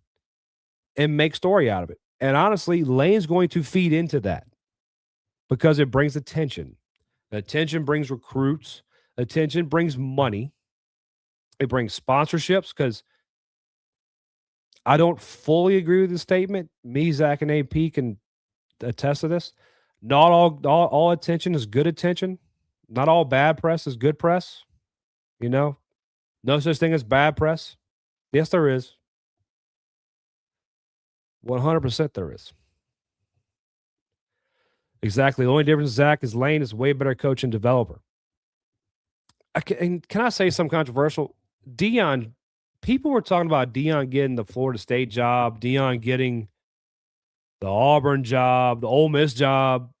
and make story out of it. And honestly, Lane's going to feed into that because it brings attention. Attention brings recruits. Attention brings money. It brings sponsorships because I don't fully agree with the statement. Me, Zach, and AP can attest to this. Not all attention is good attention. Not all bad press is good press. You know, no such thing as bad press. Yes, there is. 100% there is. Exactly. The only difference, Zach, is Lane is way better coach and developer. And can I say something controversial? Deion, people were talking about Deion getting the Florida State job, Deion getting the Auburn job, the Ole Miss job.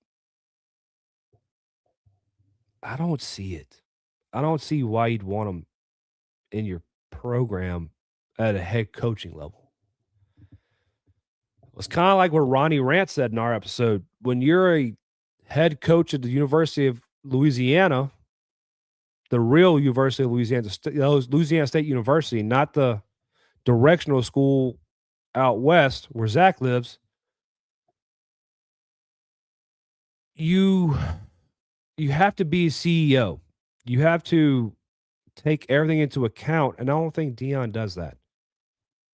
I don't see it. I don't see why you'd want him in your program at a head coaching level. It's kind of like what Ronnie Rant said in our episode. When you're a head coach at the University of Louisiana, the real University of Louisiana, Louisiana State University, not the directional school out west where Zach lives, you have to be a CEO. You have to take everything into account, and I don't think Deion does that.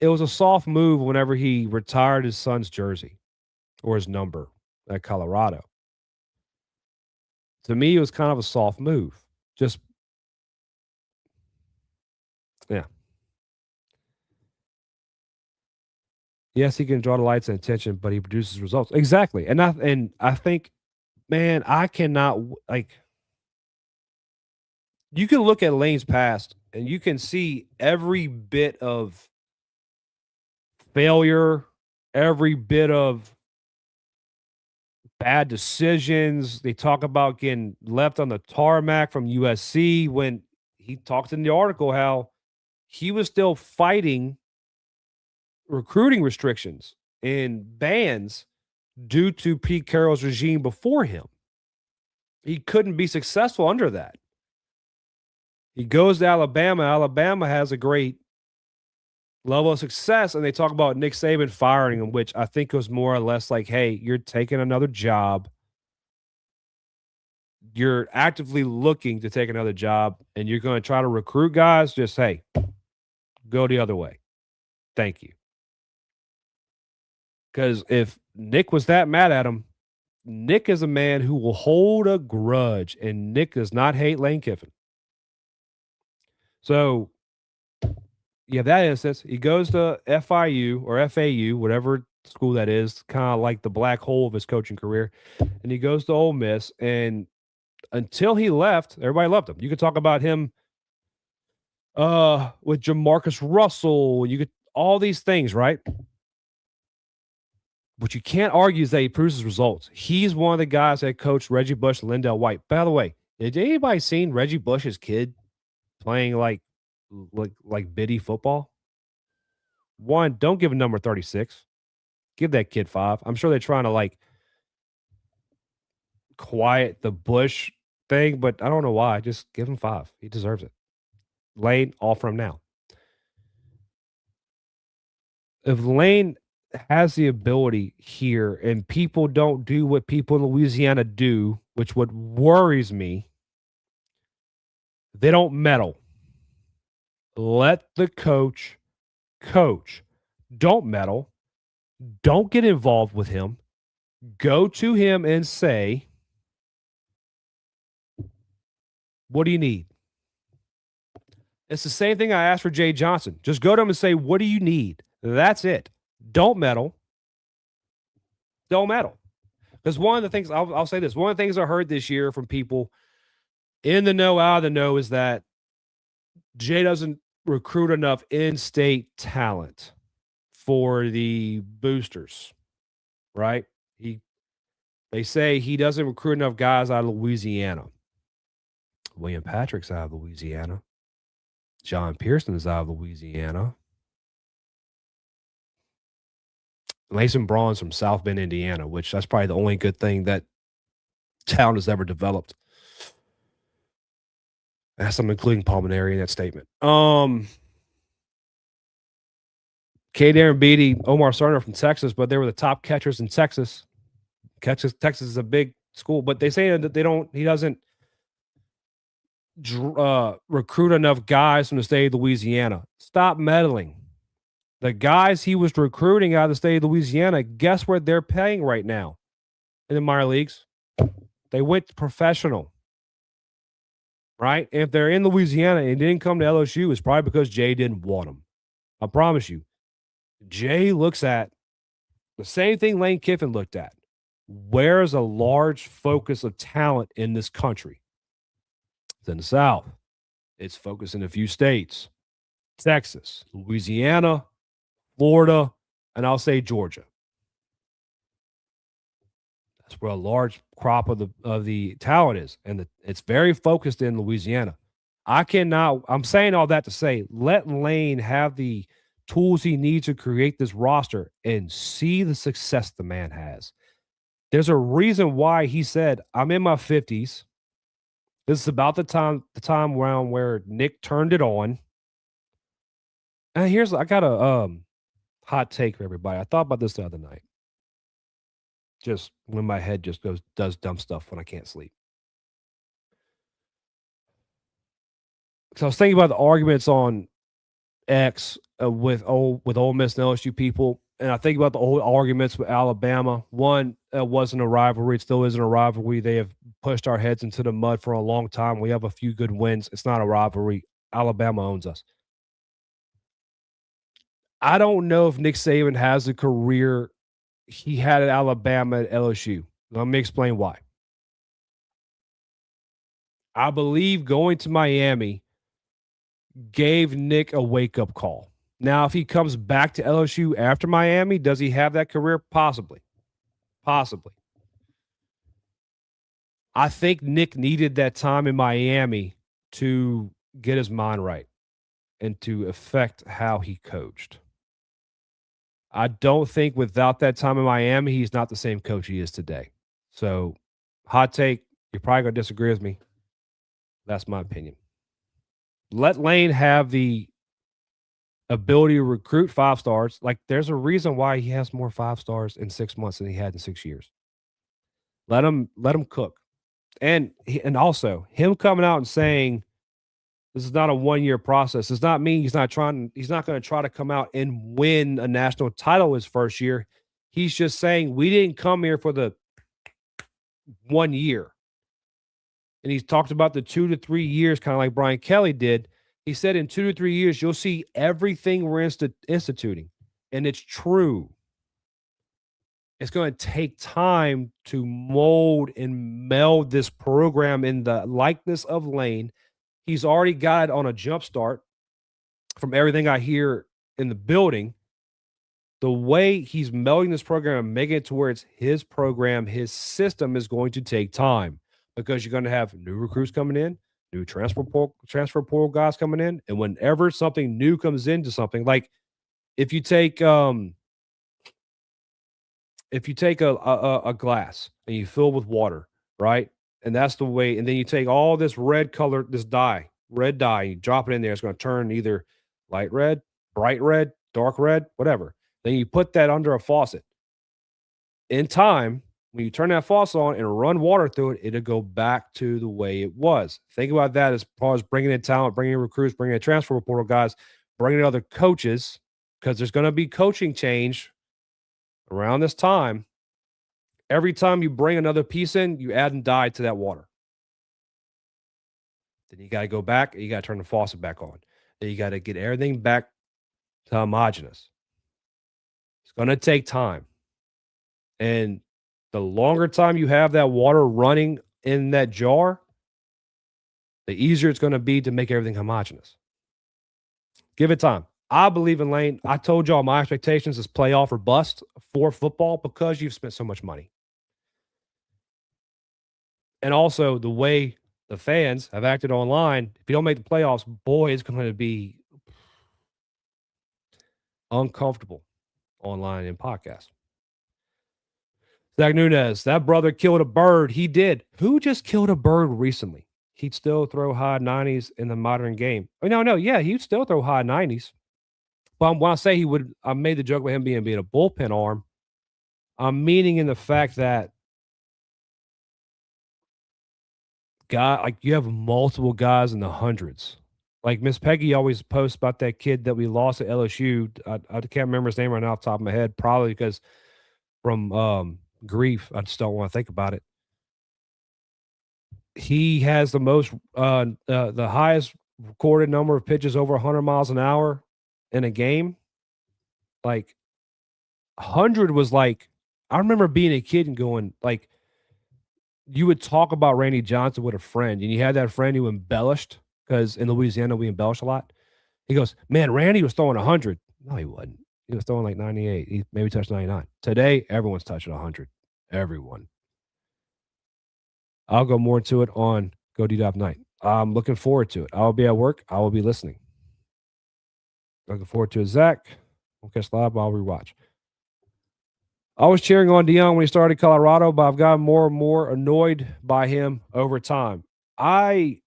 It was a soft move whenever he retired his son's jersey or his number at Colorado. To me, it was kind of a soft move. Just, yeah. Yes, he can draw the lights and attention, but he produces results. Exactly. And I think, man, I cannot, like, you can look at Lane's past and you can see every bit of failure, every bit of bad decisions. They talk about getting left on the tarmac from USC when he talked in the article how he was still fighting recruiting restrictions and bans due to Pete Carroll's regime before him. He couldn't be successful under that. He goes to Alabama. Alabama has a great level of success, and they talk about Nick Saban firing him, which I think was more or less like, hey, you're taking another job. You're actively looking to take another job, and you're going to try to recruit guys. Just, hey, go the other way. Thank you. Because if Nick was that mad at him, Nick is a man who will hold a grudge, and Nick does not hate Lane Kiffin. So, yeah, that instance, he goes to FIU or FAU, whatever school that is, kind of like the black hole of his coaching career. And he goes to Ole Miss. And until he left, everybody loved him. You could talk about him with Jamarcus Russell. You could all these things, right? What you can't argue is that he produces results. He's one of the guys that coached Reggie Bush and Lindell White. By the way, did anybody seen Reggie Bush's kid playing like biddy football? One, don't give him number 36. Give that kid 5. I'm sure they're trying to like quiet the Bush thing, but I don't know why. Just give him 5. He deserves it. Lane, all from now. If Lane has the ability here and people don't do what people in Louisiana do, which what worries me, they don't meddle. Let the coach coach. Don't meddle. Don't get involved with him. Go to him and say, what do you need? It's the same thing I asked for Jay Johnson. Just go to him and say, what do you need? That's it. Don't meddle. Don't meddle. Because one of the things, I'll say this, one of the things I heard this year from people in the know, out of the know, is that Jay doesn't recruit enough in-state talent for the boosters, right? They say he doesn't recruit enough guys out of Louisiana. William Patrick's out of Louisiana. John Pearson is out of Louisiana. Mason Braun's from South Bend, Indiana, which that's probably the only good thing that town has ever developed. That's I'm including Pulmonary in that statement. K. Darren Beatty, Omar Sarner from Texas, but they were the top catchers in Texas. Texas is a big school, but they say that he doesn't recruit enough guys from the state of Louisiana. Stop meddling. The guys he was recruiting out of the state of Louisiana, guess what they're paying right now in the minor leagues? They went professional, right? If they're in Louisiana and didn't come to LSU, it's probably because Jay didn't want them. I promise you. Jay looks at the same thing Lane Kiffin looked at. Where's a large focus of talent in this country? It's in the South. It's focused in a few states. Texas, Louisiana, Florida, and I'll say Georgia. That's where a large crop of the talent is, and it's very focused in Louisiana. I'm saying all that to say, let Lane have the tools he needs to create this roster and see the success the man has. There's a reason why he said, I'm in my 50s. This is about the time around where Nick turned it on. And I got a hot take for everybody. I thought about this the other night. Just when my head just does dumb stuff when I can't sleep. So I was thinking about the arguments on X with Ole Miss and LSU people, and I think about the old arguments with Alabama. One, it wasn't a rivalry. It still isn't a rivalry. They have pushed our heads into the mud for a long time. We have a few good wins. It's not a rivalry. Alabama owns us. I don't know if Nick Saban has the career he had at Alabama at LSU. Let me explain why. I believe going to Miami gave Nick a wake-up call. Now, if he comes back to LSU after Miami, does he have that career? Possibly. Possibly. I think Nick needed that time in Miami to get his mind right and to affect how he coached. I don't think without that time in Miami, he's not the same coach he is today. So, hot take, you're probably going to disagree with me. That's my opinion. Let Lane have the ability to recruit 5 stars. Like, there's a reason why he has more 5 stars in 6 months than he had in 6 years. Let him cook. And also, him coming out and saying this is not a 1-year process does not mean he's not going to try to come out and win a national title his first year. He's just saying we didn't come here for the 1 year. And he's talked about the 2 to 3 years, kind of like Brian Kelly did. He said in 2 to 3 years, you'll see everything we're instituting. And it's true. It's going to take time to mold and meld this program in the likeness of Lane. He's already got it on a jump start from everything I hear in the building. The way he's melding this program and making it to where it's his program, his system is going to take time because you're going to have new recruits coming in, new transfer portal guys coming in. And whenever something new comes into something, like if you take a glass and you fill with water, right? And that's the way, and then you take all this red dye, you drop it in there, it's going to turn either light red, bright red, dark red, whatever. Then you put that under a faucet. In time, when you turn that faucet on and run water through it, it'll go back to the way it was. Think about that as far as bringing in talent, bringing in recruits, bringing in transfer portal guys, bringing in other coaches, because there's going to be coaching change around this time. Every time you bring another piece in, you add and dye to that water. Then you got to go back and you got to turn the faucet back on. Then you got to get everything back to homogeneous. It's going to take time. And the longer time you have that water running in that jar, the easier it's going to be to make everything homogeneous. Give it time. I believe in Lane. I told y'all my expectations is playoff or bust for football because you've spent so much money. And also the way the fans have acted online, if you don't make the playoffs, boy, it's going to be uncomfortable online in podcasts. Zach Nunez, that brother killed a bird. He did. Who just killed a bird recently? He'd still throw high 90s in the modern game. Oh, no. Yeah, he'd still throw high 90s. But when I say he would, I made the joke about him being a bullpen arm. I'm meaning in the fact that you have multiple guys in the hundreds. Like Miss Peggy always posts about that kid that we lost at LSU. I can't remember his name right now off the top of my head, probably because from grief, I just don't want to think about it. He has the most, the highest recorded number of pitches over 100 miles an hour in a game. Like 100 was like, I remember being a kid and going like, you would talk about Randy Johnson with a friend, and you had that friend who embellished, because in Louisiana we embellish a lot. He goes, man, Randy was throwing 100. No, he wasn't. He was throwing like 98. He maybe touched 99. Today, everyone's touching 100. Everyone. I'll go more into it on Go Deep Dive Night. I'm looking forward to it. I'll be at work. I will be listening. Looking forward to it. Zach, we'll catch live, but I'll rewatch. I was cheering on Deion when he started Colorado, but I've gotten more and more annoyed by him over time. I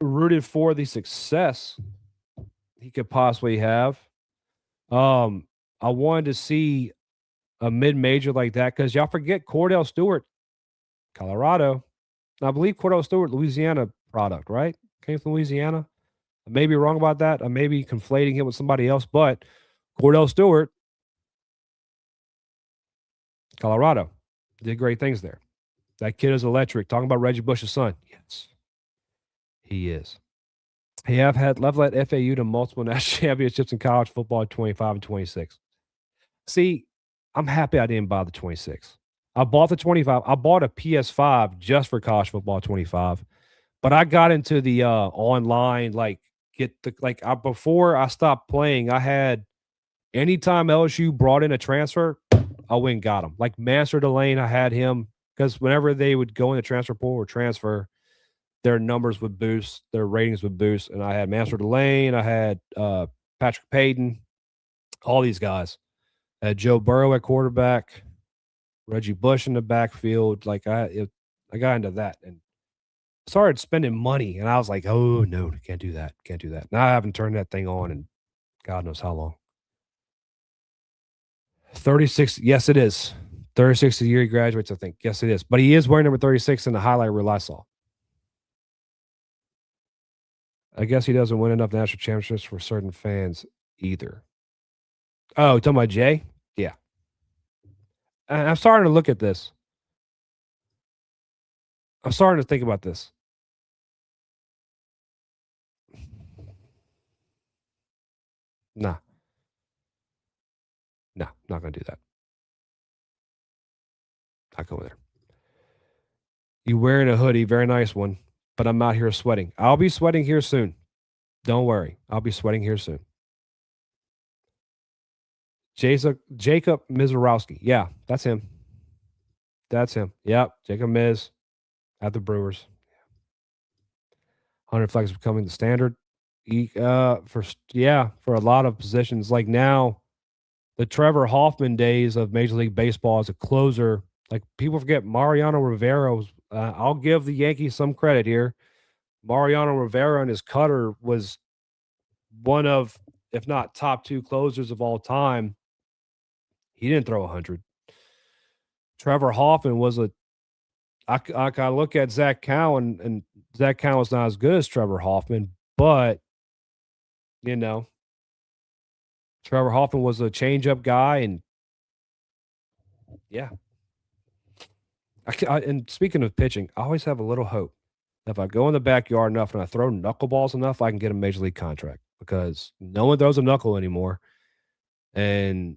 rooted for the success he could possibly have. I wanted to see a mid-major like that because y'all forget Cordell Stewart, Colorado. I believe Cordell Stewart, Louisiana product, right? Came from Louisiana. I may be wrong about that. I may be conflating him with somebody else, but Cordell Stewart, Colorado, did great things there. That kid is electric. Talking about Reggie Bush's son. Yes, he is. He have had led FAU to multiple national championships in college football at 25 and 26. See, I'm happy I didn't buy the 26. I bought the 25. I bought a PS5 just for college football 25. But I got into the online, before I stopped playing, I had anytime LSU brought in a transfer, I went and got him. Like Master Delane, I had him because whenever they would go in the transfer pool or transfer, their numbers would boost, their ratings would boost. And I had Master Delane, I had Patrick Payton, all these guys. I had Joe Burrow at quarterback, Reggie Bush in the backfield. Like I got into that and started spending money. And I was like, oh, no, can't do that. Can't do that. Now I haven't turned that thing on in God knows how long. 36. Yes, it is. 36 the year he graduates, I think. Yes, it is. But he is wearing number 36 in the highlight reel I saw. I guess he doesn't win enough national championships for certain fans either. Oh, talking about Jay? Yeah. And I'm starting to look at this. I'm starting to think about this. Nah. No, not going to do that. Not going there. You wearing a hoodie, very nice one, but I'm out here sweating. I'll be sweating here soon. Don't worry. I'll be sweating here soon. Jacob Mizorowski. Yeah, that's him. That's him. Yep, Jacob Miz at the Brewers. 100 flex is becoming the standard. For a lot of positions. Like now, the Trevor Hoffman days of Major League Baseball as a closer. Like people forget Mariano Rivera. I'll give the Yankees some credit here. Mariano Rivera and his cutter was one of, if not top two closers of all time. He didn't throw 100. Trevor Hoffman was I look at Zach Cowan, and Zach Cowan's not as good as Trevor Hoffman, but you know, Trevor Hoffman was a changeup guy, and yeah. And speaking of pitching, I always have a little hope that if I go in the backyard enough and I throw knuckleballs enough, I can get a major league contract because no one throws a knuckle anymore. And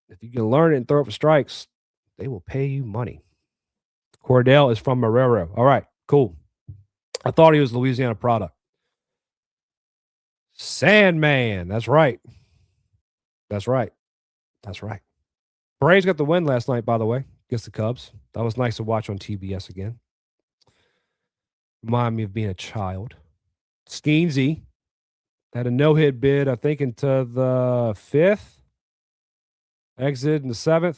if you can learn it and throw it for strikes, they will pay you money. Cordell is from Marrero. All right, cool. I thought he was Louisiana product. Sandman. That's right. That's right. That's right. Braves got the win last night, by the way, against the Cubs. That was nice to watch on TBS again. Remind me of being a child. Skeensy had a no-hit bid, I think, into the 5th. Exited in the 7th.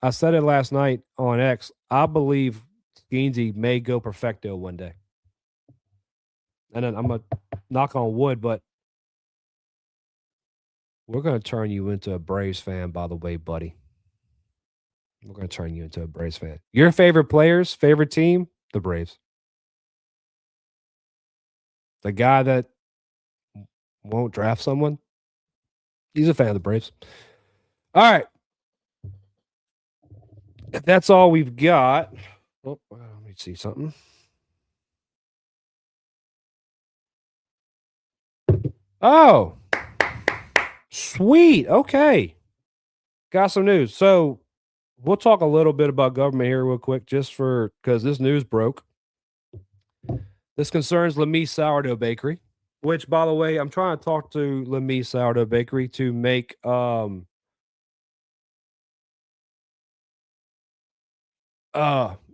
I said it last night on X. I believe Skeensy may go perfecto one day. And then I'm going to knock on wood, but we're going to turn you into a Braves fan, by the way, buddy. We're going to turn you into a Braves fan. Your favorite players, favorite team, the Braves. The guy that won't draft someone, he's a fan of the Braves. All right. If that's all we've got. Oh, let me see something. Oh, sweet. Okay. Got some news. So we'll talk a little bit about government here real quick, just for because this news broke. This concerns Mie Sourdough Bakery, which, by the way, I'm trying to talk to Mie Sourdough Bakery to make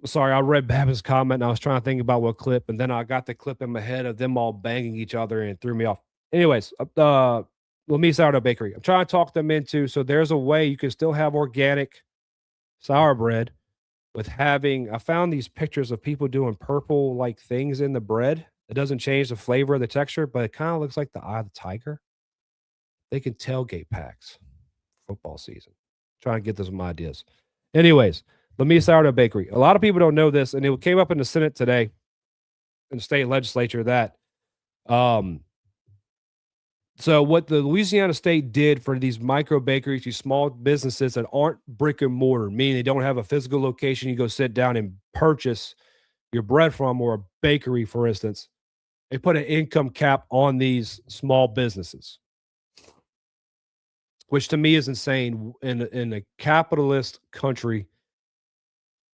sorry, I read Babin's comment and I was trying to think about what clip, and then I got the clip in my head of them all banging each other and it threw me off. Anyways, Mie Sourdough Bakery. I'm trying to talk them into, so there's a way you can still have organic sour bread with having, I found these pictures of people doing purple like things in the bread. It doesn't change the flavor or the texture, but it kind of looks like the eye of the tiger. They can tailgate packs football season. Trying to get those some ideas. Anyways, Mie Sourdough Bakery. A lot of people don't know this, and it came up in the Senate today, in the state legislature, that so what the Louisiana state did for these micro bakeries, these small businesses that aren't brick and mortar, meaning they don't have a physical location you go sit down and purchase your bread from, or a bakery, for instance, they put an income cap on these small businesses, which to me is insane in a capitalist country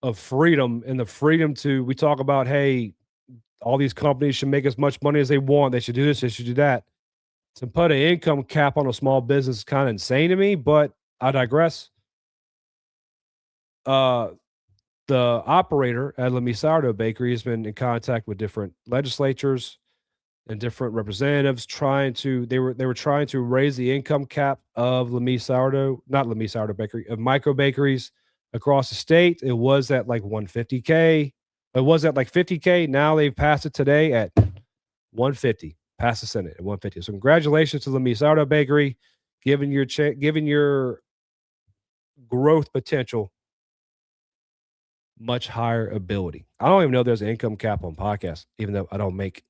of freedom, and the freedom to, we talk about, hey, all these companies should make as much money as they want. They should do this, they should do that. To put an income cap on a small business is kind of insane to me, but I digress. The operator at Mie Sourdough Bakery has been in contact with different legislatures and different representatives they were trying to raise the income cap of Mie Sourdough Bakery, of micro bakeries across the state. It was at like 150K. It was at like 50K. Now they've passed it today at 150. Passed the Senate at 150. So congratulations to Mie Sourdough Bakery, given your growth potential much higher ability. I don't even know there's an income cap on podcasts, even though I don't make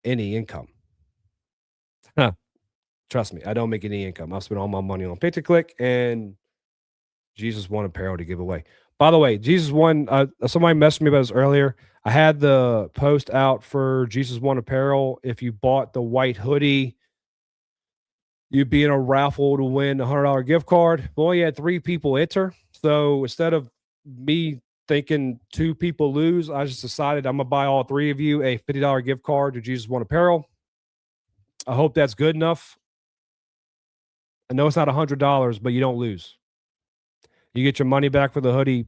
any income. Trust me, I don't make any income. I've spent all my money on Pick to Click and Jesus One apparel to give away. By the way, Jesus One, somebody messaged me about this earlier. I had the post out for Jesus One apparel. If you bought the white hoodie, you'd be in a raffle to win a $100 gift card. We only had 3 people enter. So instead of me thinking 2 people lose, I just decided I'm going to buy all 3 of you a $50 gift card to Jesus One apparel. I hope that's good enough. I know it's not $100, but you don't lose. You get your money back for the hoodie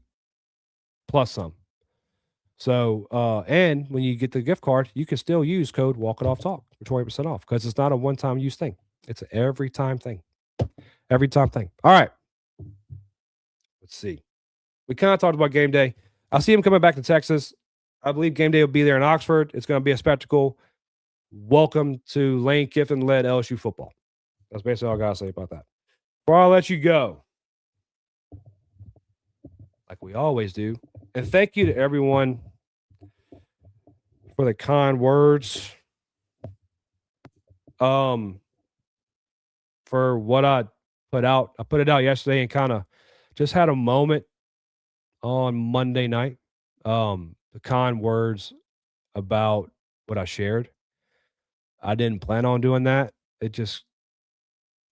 plus some. So, and when you get the gift card, you can still use code Walk It Off Talk for 20% off, because it's not a one-time use thing. It's an every time thing. Every time thing. All right. Let's see. We kind of talked about game day. I see him coming back to Texas. I believe game day will be there in Oxford. It's going to be a spectacle. Welcome to Lane Kiffin-led LSU football. That's basically all I got to say about that. Before I let you go, like we always do. And thank you to everyone for the kind words. For what I put out. I put it out yesterday and kind of just had a moment on Monday night. The kind words about what I shared. I didn't plan on doing that. It just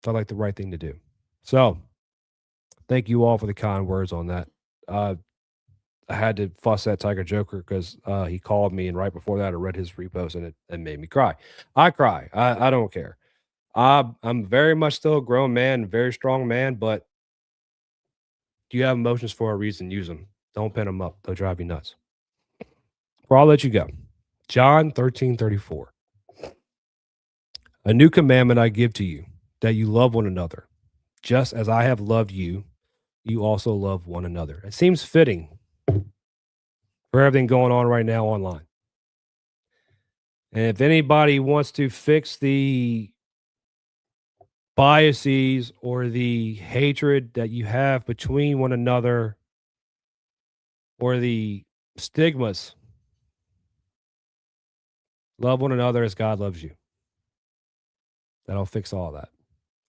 felt like the right thing to do. So thank you all for the kind words on that. I had to fuss at Tiger Joker because he called me, and right before that, I read his repost, and it made me cry. I cry. I don't care. I'm very much still a grown man, very strong man, but you have emotions for a reason. Use them. Don't pin them up. They'll drive you nuts. Or I'll let you go. John 13:34. A new commandment I give to you, that you love one another. Just as I have loved you, you also love one another. It seems fitting for everything going on right now online. And if anybody wants to fix the biases or the hatred that you have between one another or the stigmas, love one another as God loves you. That'll fix all that.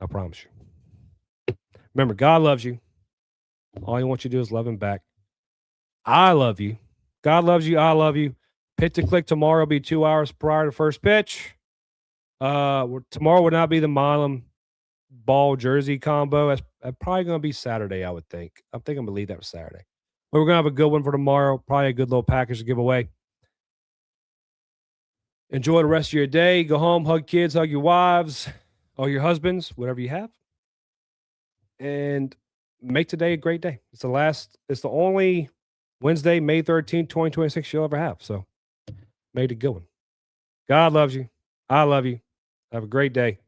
I promise you. Remember, God loves you. All he wants you to do is love him back. I love you. God loves you. I love you. Pitch to click tomorrow will be 2 hours prior to first pitch. Tomorrow would not be the Milam ball jersey combo. That's probably going to be Saturday, I would think. I'm thinking I'm going to leave that for Saturday. But we're going to have a good one for tomorrow. Probably a good little package to give away. Enjoy the rest of your day. Go home, hug kids, hug your wives, or your husbands, whatever you have. And make today a great day. It's the only Wednesday, May 13th, 2026 you'll ever have. So make it a good one. God loves you. I love you. Have a great day.